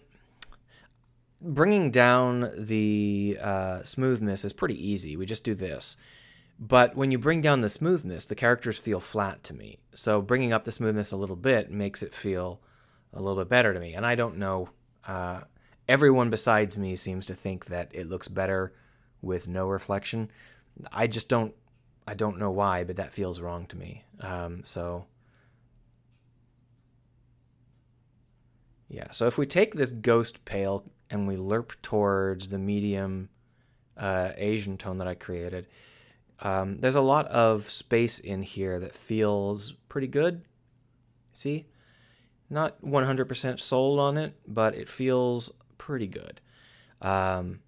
bringing down the smoothness is pretty easy. We just do this. But when you bring down the smoothness, the characters feel flat to me. So bringing up the smoothness a little bit makes it feel a little bit better to me. And I don't know. Everyone besides me seems to think that it looks better with no reflection. I don't know why, but that feels wrong to me. So if we take this ghost pale and we lerp towards the medium Asian tone that I created. There's a lot of space in here that feels pretty good. See? Not 100% sold on it, but it feels pretty good. And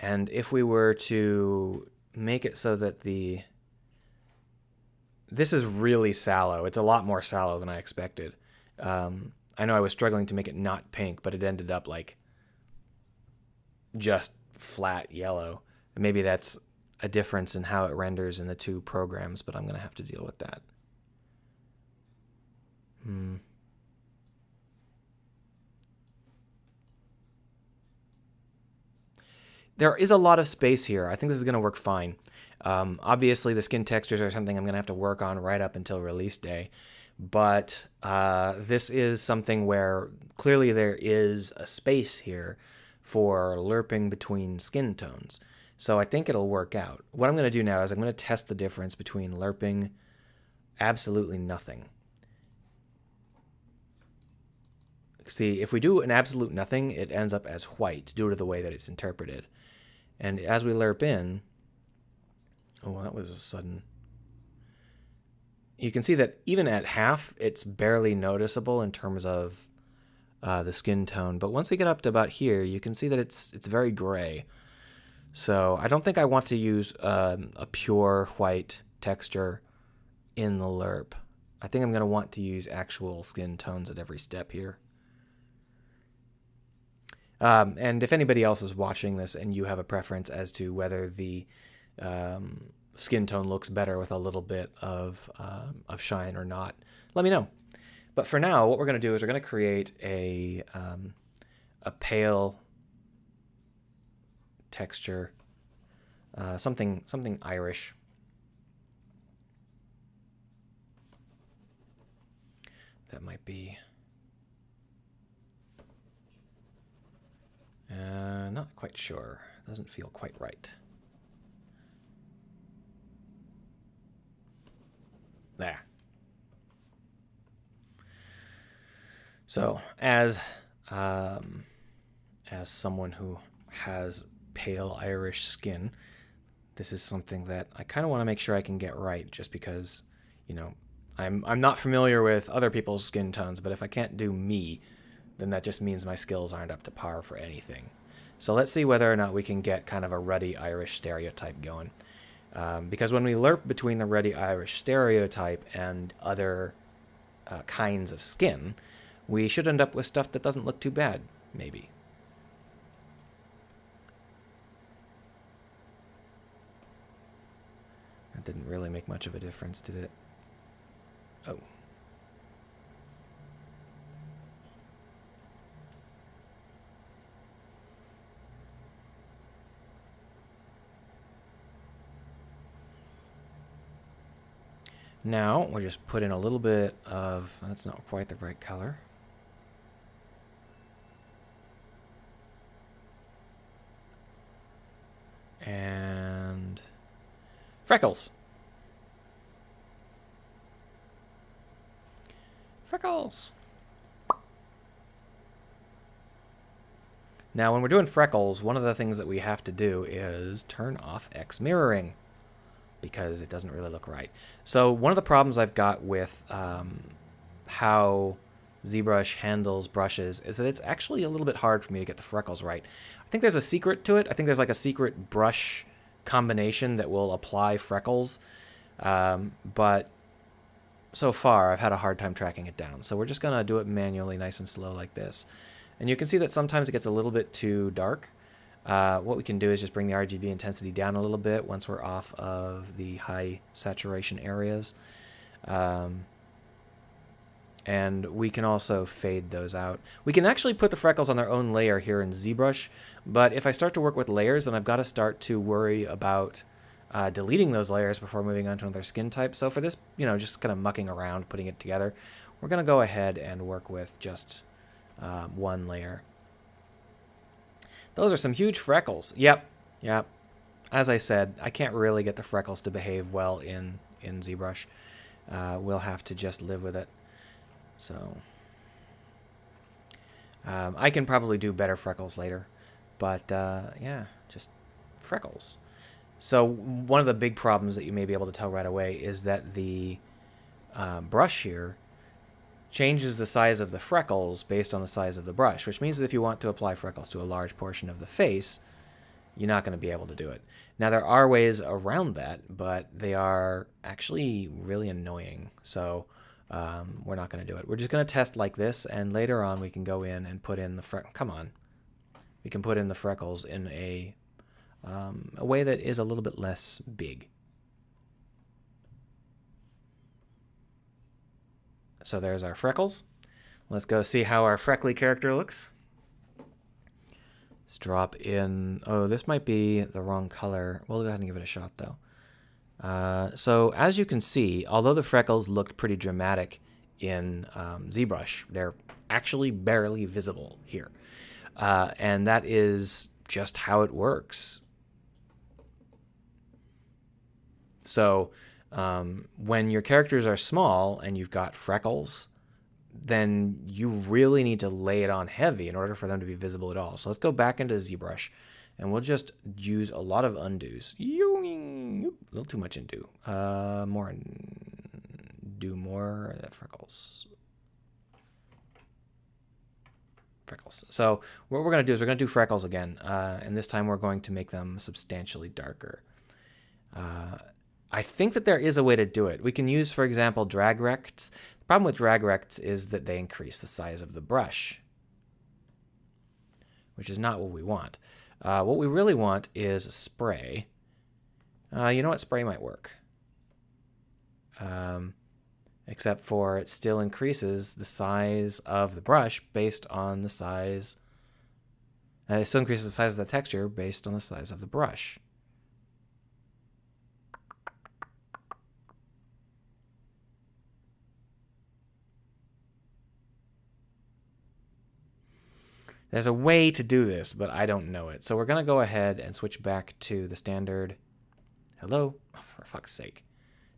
if we were to make it so that this is really sallow. It's a lot more sallow than I expected. I know I was struggling to make it not pink, but it ended up like just flat yellow. Maybe that's a difference in how it renders in the two programs, but I'm going to have to deal with that. There is a lot of space here. I think this is going to work fine. Obviously, the skin textures are something I'm going to have to work on right up until release day. But this is something where clearly there is a space here for lerping between skin tones. So I think it'll work out. What I'm going to do now is I'm going to test the difference between lerping absolutely nothing. See, if we do an absolute nothing, it ends up as white due to the way that it's interpreted. And as we lerp in, oh, that was a sudden. You can see that even at half, it's barely noticeable in terms of the skin tone. But once we get up to about here, you can see that it's very gray. So I don't think I want to use a pure white texture in the lerp. I think I'm going to want to use actual skin tones at every step here. And if anybody else is watching this and you have a preference as to whether the skin tone looks better with a little bit of shine or not, let me know. But for now, what we're going to do is we're going to create a pale texture, something Irish. That might be. Not quite sure. Doesn't feel quite right. There. So, as someone who has pale Irish skin, this is something that I kind of want to make sure I can get right, just because, you know, I'm not familiar with other people's skin tones, but if I can't do me, then that just means my skills aren't up to par for anything. So let's see whether or not we can get kind of a ruddy Irish stereotype going. Because when we lerp between the ruddy Irish stereotype and other kinds of skin, we should end up with stuff that doesn't look too bad, maybe. That didn't really make much of a difference, did it? Oh. Now, we'll just put in a little bit of, that's not quite the right color. And freckles. Freckles. Now, when we're doing freckles, one of the things that we have to do is turn off X mirroring, because it doesn't really look right. So one of the problems I've got with how ZBrush handles brushes is that it's actually a little bit hard for me to get the freckles right. I think there's a secret to it. I think there's like a secret brush combination that will apply freckles. But so far, I've had a hard time tracking it down. So we're just going to do it manually, nice and slow like this. And you can see that sometimes it gets a little bit too dark. What we can do is just bring the RGB intensity down a little bit once we're off of the high saturation areas. And we can also fade those out. We can actually put the freckles on their own layer here in ZBrush, but if I start to work with layers, then I've got to start to worry about deleting those layers before moving on to another skin type. So for this, you know, just kind of mucking around, putting it together, we're going to go ahead and work with just one layer. Those are some huge freckles. Yep. As I said, I can't really get the freckles to behave well in ZBrush. We'll have to just live with it. So I can probably do better freckles later. But yeah, just freckles. So one of the big problems that you may be able to tell right away is that the brush here changes the size of the freckles based on the size of the brush, which means that if you want to apply freckles to a large portion of the face, you're not going to be able to do it. Now, there are ways around that, but they are actually really annoying. So we're not going to do it. We're just going to test like this, and later on we can go in and put in the we can put in the freckles in a way that is a little bit less big. So there's our freckles. Let's go see how our freckly character looks. Let's drop in... Oh, this might be the wrong color. We'll go ahead and give it a shot, though. So as you can see, although the freckles looked pretty dramatic in ZBrush, they're actually barely visible here. And that is just how it works. So when your characters are small and you've got freckles, then you really need to lay it on heavy in order for them to be visible at all. So let's go back into ZBrush, and we'll just use a lot of undos. A little too much undo. More undo, more freckles. Freckles. So what we're going to do is we're going to do freckles again, and this time we're going to make them substantially darker. I think that there is a way to do it. We can use, for example, drag rects. The problem with drag rects is that they increase the size of the brush, which is not what we want. What we really want is a spray. You know what? Spray might work. Except for it still increases the size of the brush based on the size... it still increases the size of the texture based on the size of the brush. There's a way to do this, but I don't know it. So we're going to go ahead and switch back to the standard, hello, oh, for fuck's sake,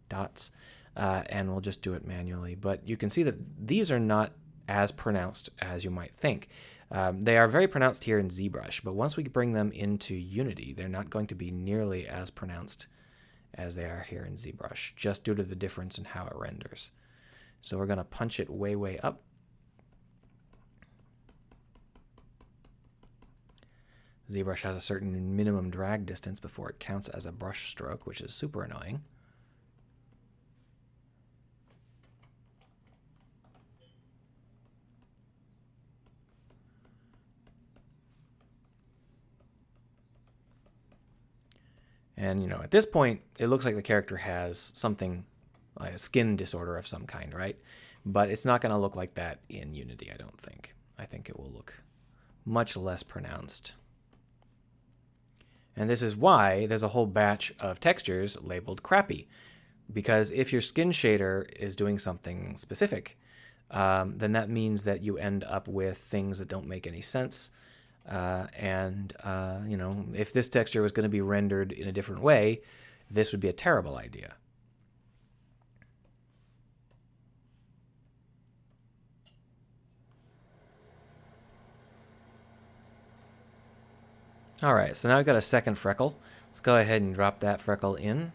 dots, and we'll just do it manually. But you can see that these are not as pronounced as you might think. They are very pronounced here in ZBrush, but once we bring them into Unity, they're not going to be nearly as pronounced as they are here in ZBrush, just due to the difference in how it renders. So we're going to punch it way, way up. ZBrush has a certain minimum drag distance before it counts as a brush stroke, which is super annoying. And, you know, at this point, it looks like the character has something, like a skin disorder of some kind, right? But it's not going to look like that in Unity, I don't think. I think it will look much less pronounced. And this is why there's a whole batch of textures labeled crappy. Because if your skin shader is doing something specific, then that means that you end up with things that don't make any sense. You know, if this texture was going to be rendered in a different way, this would be a terrible idea. All right, so now I've got a second freckle. Let's go ahead and drop that freckle in.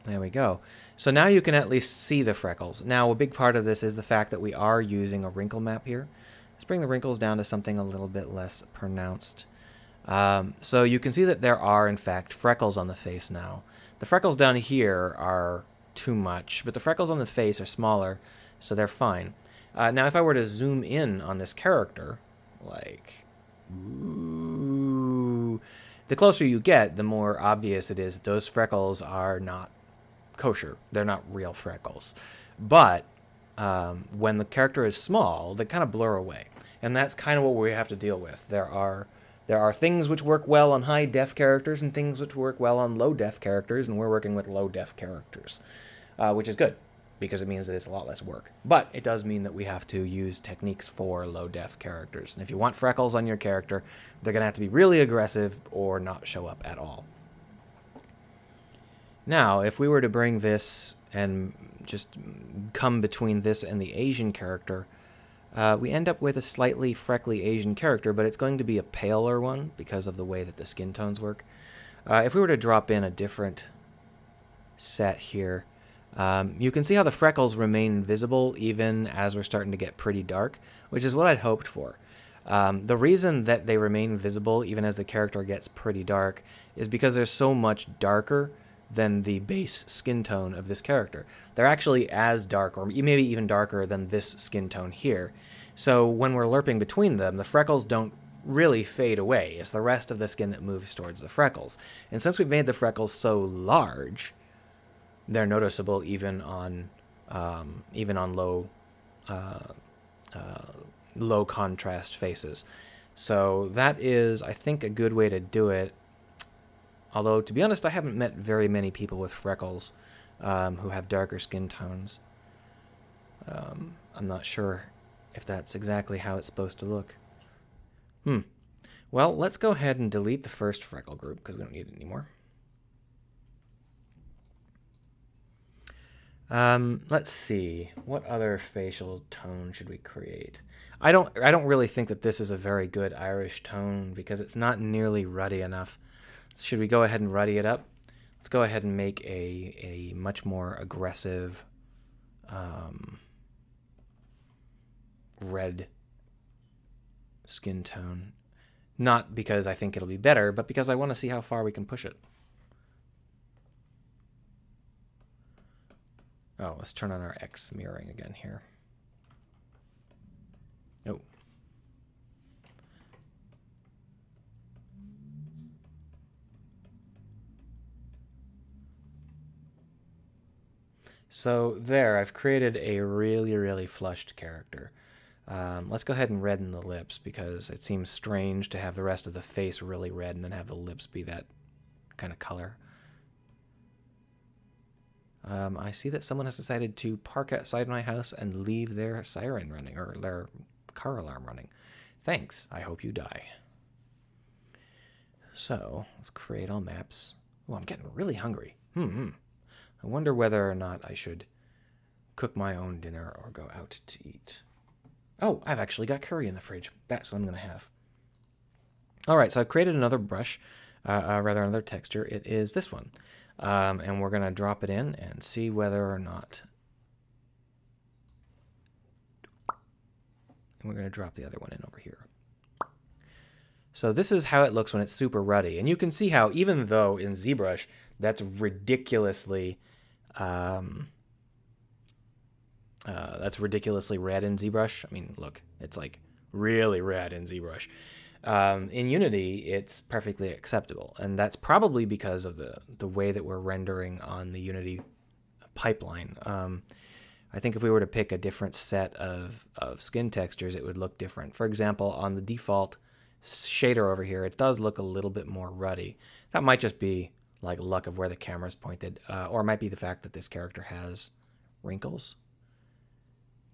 There we go. So now you can at least see the freckles. Now, a big part of this is the fact that we are using a wrinkle map here. Let's bring the wrinkles down to something a little bit less pronounced. So you can see that there are, in fact, freckles on the face now. The freckles down here are too much, but the freckles on the face are smaller, so they're fine. Now, if I were to zoom in on this character, like, ooh, the closer you get, the more obvious it is that those freckles are not kosher. They're not real freckles. But when the character is small, they kind of blur away. And that's kind of what we have to deal with. There are things which work well on high-def characters and things which work well on low-def characters, and we're working with low-def characters, which is good, because it means that it's a lot less work. But it does mean that we have to use techniques for low-def characters. And if you want freckles on your character, they're going to have to be really aggressive or not show up at all. Now, if we were to bring this and just come between this and the Asian character, we end up with a slightly freckly Asian character, but it's going to be a paler one because of the way that the skin tones work. If we were to drop in a different set here, you can see how the freckles remain visible even as we're starting to get pretty dark, which is what I'd hoped for. The reason that they remain visible even as the character gets pretty dark is because they're so much darker than the base skin tone of this character. They're actually as dark, or maybe even darker than this skin tone here. So when we're lerping between them, the freckles don't really fade away. It's the rest of the skin that moves towards the freckles. And since we've made the freckles so large, they're noticeable even on low contrast faces. So that is, I think, a good way to do it. Although, to be honest, I haven't met very many people with freckles who have darker skin tones. I'm not sure if that's exactly how it's supposed to look. Well, let's go ahead and delete the first freckle group because we don't need it anymore. Let's see. What other facial tone should we create? I don't really think that this is a very good Irish tone because it's not nearly ruddy enough. Should we go ahead and ruddy it up? Let's go ahead and make a much more aggressive red skin tone. Not because I think it'll be better, but because I want to see how far we can push it. Oh, let's turn on our X mirroring again here. Oh. So there, I've created a really, really flushed character. Let's go ahead and redden the lips because it seems strange to have the rest of the face really red and then have the lips be that kind of color. I see that someone has decided to park outside my house and leave their siren running, or their car alarm running. Thanks. I hope you die. So, let's create all maps. Oh, I'm getting really hungry. I wonder whether or not I should cook my own dinner or go out to eat. Oh, I've actually got curry in the fridge. That's what I'm going to have. All right, so I've created another brush, another texture. It is this one. And we're going to drop it in and see whether or not. And we're going to drop the other one in over here. So this is how it looks when it's super ruddy. And you can see how, even though in ZBrush, that's ridiculously red in ZBrush. I mean, look, it's like really red in ZBrush. In Unity, it's perfectly acceptable, and that's probably because of the way that we're rendering on the Unity pipeline. I think if we were to pick a different set of skin textures, it would look different. For example, on the default shader over here, it does look a little bit more ruddy. That might just be like luck of where the camera's pointed, or it might be the fact that this character has wrinkles.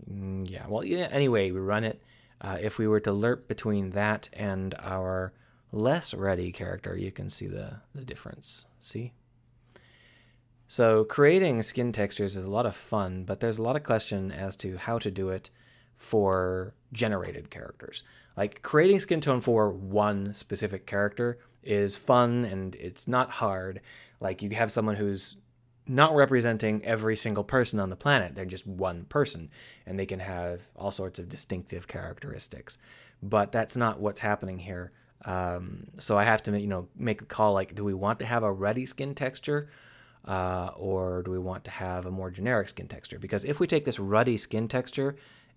Yeah, well, yeah, anyway, we run it. If we were to lerp between that and our less ruddy character, you can see the difference. See? So creating skin textures is a lot of fun, but there's a lot of question as to how to do it for generated characters. Like creating skin tone for one specific character is fun and it's not hard. Like you have someone who's not representing every single person on the planet. They're just one person, and they can have all sorts of distinctive characteristics. But that's not what's happening here. So I have to, make a call like, do we want to have a ruddy skin texture, or do we want to have a more generic skin texture? Because if we take this ruddy skin texture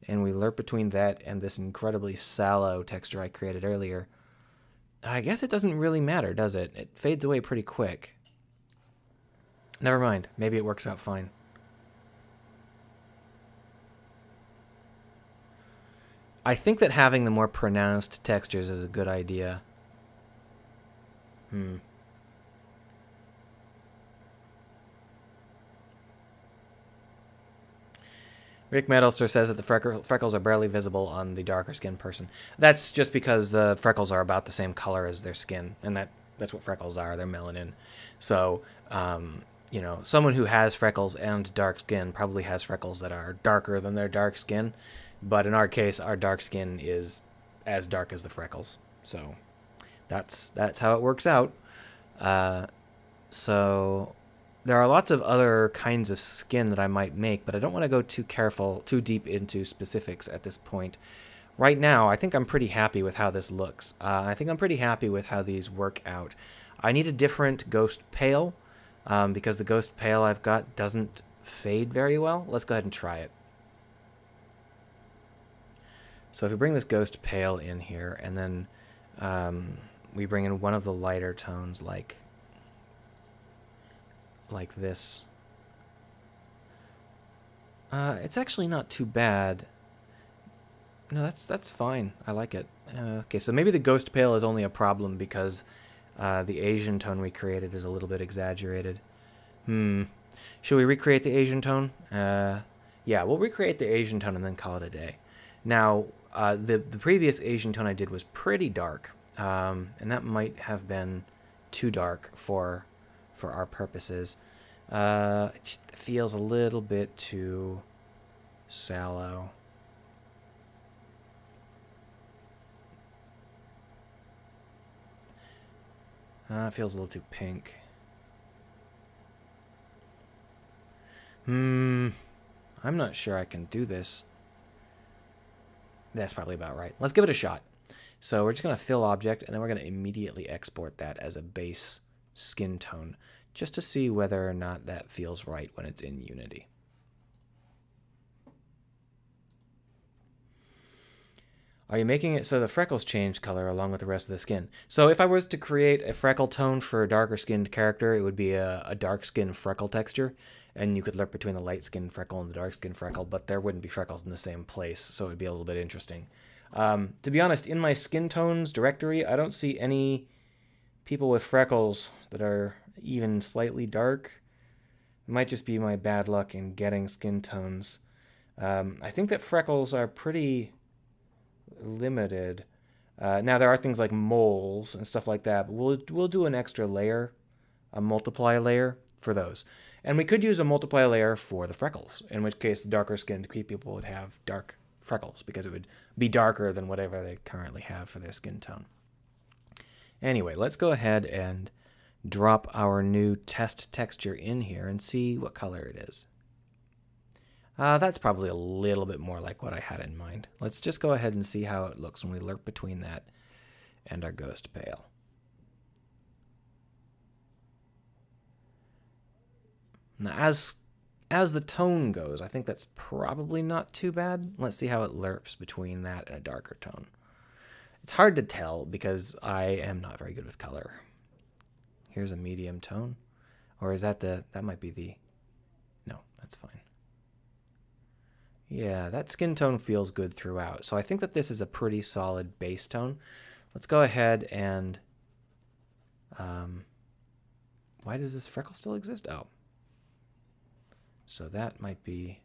and we lerp between that and this incredibly sallow texture I created earlier, I guess it doesn't really matter, does it? It fades away pretty quick. Never mind. Maybe it works out fine. I think that having the more pronounced textures is a good idea. Rick Metalster says that the freckles are barely visible on the darker skinned person. That's just because the freckles are about the same color as their skin, and that's what freckles are. They're melanin. So you know, someone who has freckles and dark skin probably has freckles that are darker than their dark skin. But in our case, our dark skin is as dark as the freckles. So that's how it works out. So there are lots of other kinds of skin that I might make, but I don't want to go too deep into specifics at this point. Right now, I think I'm pretty happy with how this looks. I think I'm pretty happy with how these work out. I need a different ghost pale, because the ghost pale I've got doesn't fade very well. Let's go ahead and try it. So if we bring this ghost pale in here, and then we bring in one of the lighter tones like this. It's actually not too bad. No, that's fine. I like it. Okay, so maybe the ghost pale is only a problem because the Asian tone we created is a little bit exaggerated. Should we recreate the Asian tone? Yeah, we'll recreate the Asian tone and then call it a day. Now, the previous Asian tone I did was pretty dark, and that might have been too dark for our purposes. It just feels a little bit too sallow. It feels a little too pink. I'm not sure I can do this. That's probably about right. Let's give it a shot. So we're just going to fill object, and then we're going to immediately export that as a base skin tone, just to see whether or not that feels right when it's in Unity. Are you making it so the freckles change color along with the rest of the skin? So if I was to create a freckle tone for a darker skinned character, it would be a dark skin freckle texture, and you could lerp between the light skin freckle and the dark skin freckle, but there wouldn't be freckles in the same place, so it would be a little bit interesting. To be honest, in my skin tones directory, I don't see any people with freckles that are even slightly dark. It might just be my bad luck in getting skin tones. I think that freckles are pretty limited. Now there are things like moles and stuff like that, but we'll do an extra layer, a multiply layer for those. And we could use a multiply layer for the freckles, in which case the darker skinned people would have dark freckles because it would be darker than whatever they currently have for their skin tone. Anyway, let's go ahead and drop our new test texture in here and see what color it is. That's probably a little bit more like what I had in mind. Let's just go ahead and see how it looks when we lerp between that and our ghost pale. Now, as the tone goes, I think that's probably not too bad. Let's see how it lerps between that and a darker tone. It's hard to tell because I am not very good with color. Here's a medium tone. Or is that that might be the... No, that's fine. Yeah, that skin tone feels good throughout. So I think that this is a pretty solid base tone. Let's go ahead and... why does this freckle still exist? Oh. So that might be...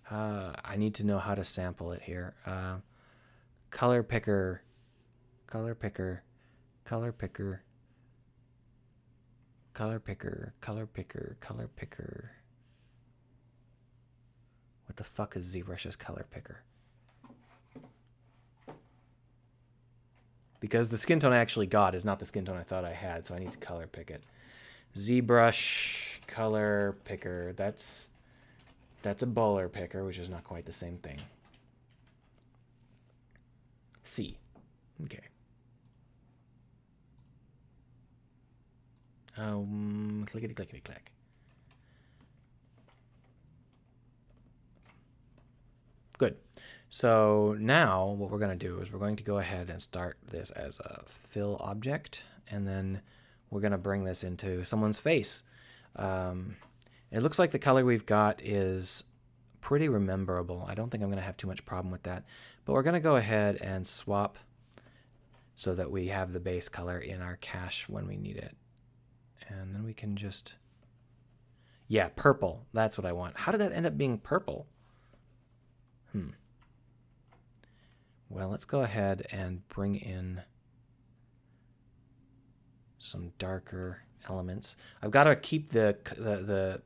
I need to know how to sample it here. Color picker, color picker, color picker, color picker, color picker, color picker. What the fuck is ZBrush's color picker? Because the skin tone I actually got is not the skin tone I thought I had, so I need to color pick it. ZBrush color picker. That's a bowler picker, which is not quite the same thing. C. Okay. Clickety clickety click. Good. So now what we're going to do is we're going to go ahead and start this as a fill object, and then we're going to bring this into someone's face. It looks like the color we've got is pretty rememberable. I don't think I'm going to have too much problem with that. But we're going to go ahead and swap so that we have the base color in our cache when we need it. And then we can just... Yeah, purple. That's what I want. How did that end up being purple? Well, let's go ahead and bring in some darker elements. I've got to keep I've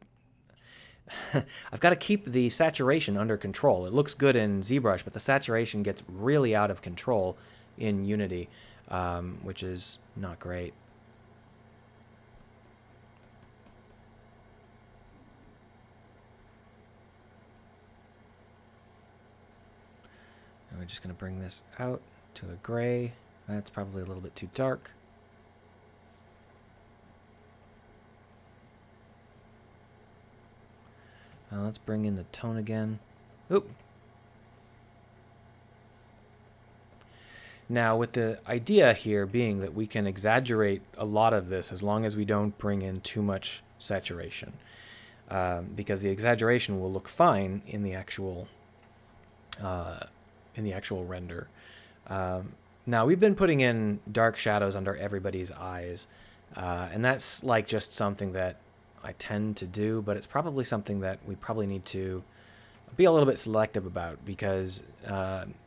got to keep the saturation under control. It looks good in ZBrush, but the saturation gets really out of control in Unity, which is not great. And we're just going to bring this out to a gray. That's probably a little bit too dark. Let's bring in the tone again. Oop. Now, with the idea here being that we can exaggerate a lot of this as long as we don't bring in too much saturation, because the exaggeration will look fine in the actual render. Now, we've been putting in dark shadows under everybody's eyes, and that's like just something that I tend to do, but it's probably something that we probably need to be a little bit selective about, because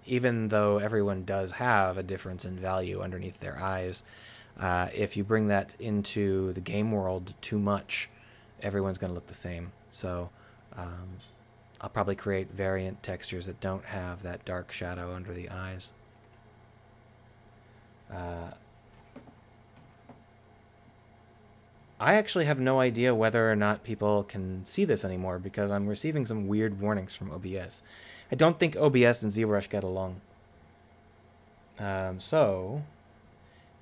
even though everyone does have a difference in value underneath their eyes, if you bring that into the game world too much, everyone's going to look the same. So I'll probably create variant textures that don't have that dark shadow under the eyes. I actually have no idea whether or not people can see this anymore, because I'm receiving some weird warnings from OBS. I don't think OBS and ZBrush get along. So,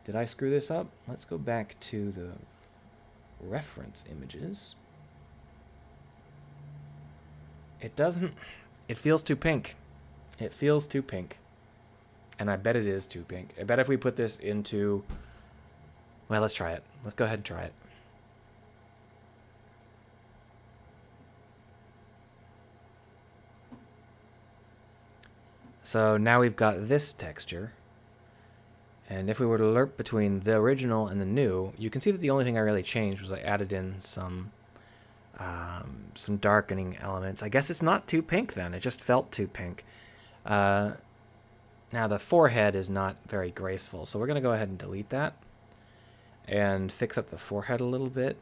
did I screw this up? Let's go back to the reference images. It doesn't... It feels too pink. It feels too pink. And I bet it is too pink. I bet if we put this into... Well, let's try it. Let's go ahead and try it. So now we've got this texture, and if we were to lerp between the original and the new, you can see that the only thing I really changed was I added in some darkening elements. I guess it's not too pink then, it just felt too pink. Now the forehead is not very graceful, so we're going to go ahead and delete that and fix up the forehead a little bit.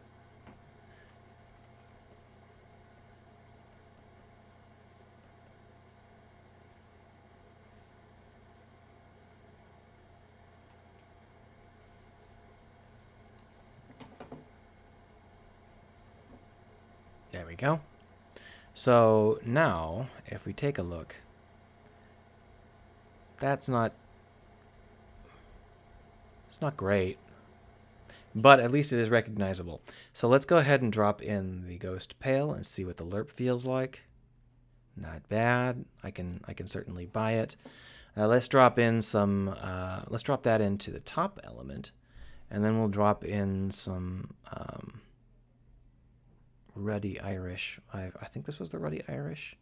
There we go. So now, if we take a look, it's not great, but at least it is recognizable. So let's go ahead and drop in the Ghost Pale and see what the lerp feels like. Not bad. I can certainly buy it. Let's drop in some. Let's drop that into the top element, and then we'll drop in some. Ruddy Irish. I think this was the Ruddy Irish.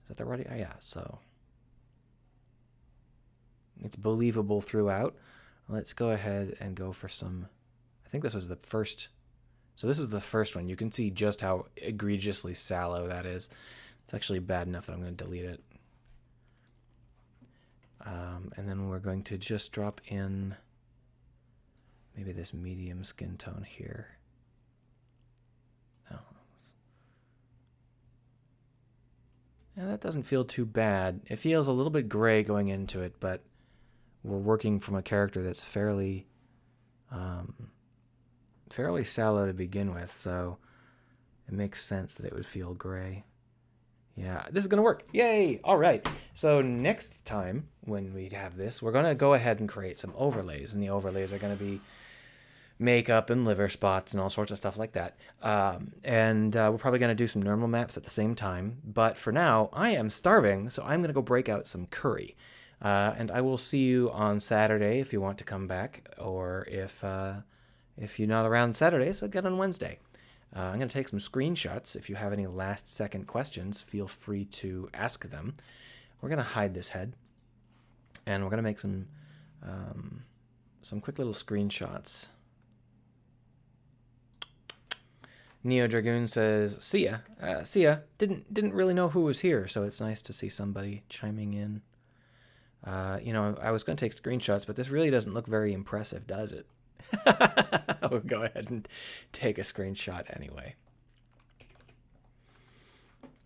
Is that the Ruddy? Oh, yeah, so it's believable throughout. Let's go ahead and go for some. I think this was the first. So this is the first one. You can see just how egregiously sallow that is. It's actually bad enough that I'm going to delete it. And then we're going to just drop in maybe this medium skin tone here. Yeah, that doesn't feel too bad. It feels a little bit gray going into it, but we're working from a character that's fairly shallow to begin with, so it makes sense that it would feel gray. Yeah, this is going to work. Yay! All right. So next time when we have this, we're going to go ahead and create some overlays, and the overlays are going to be makeup and liver spots and all sorts of stuff like that. We're probably going to do some normal maps at the same time. But for now, I am starving, so I'm going to go break out some curry. And I will see you on Saturday if you want to come back, or if you're not around Saturday, so get on Wednesday. I'm going to take some screenshots. If you have any last-second questions, feel free to ask them. We're going to hide this head, and we're going to make some quick little screenshots. Neo Dragoon says, "See ya. See ya. Didn't really know who was here, so it's nice to see somebody chiming in. I was going to take screenshots, but this really doesn't look very impressive, does it? We'll go ahead and take a screenshot anyway.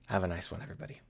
Have a nice one, everybody.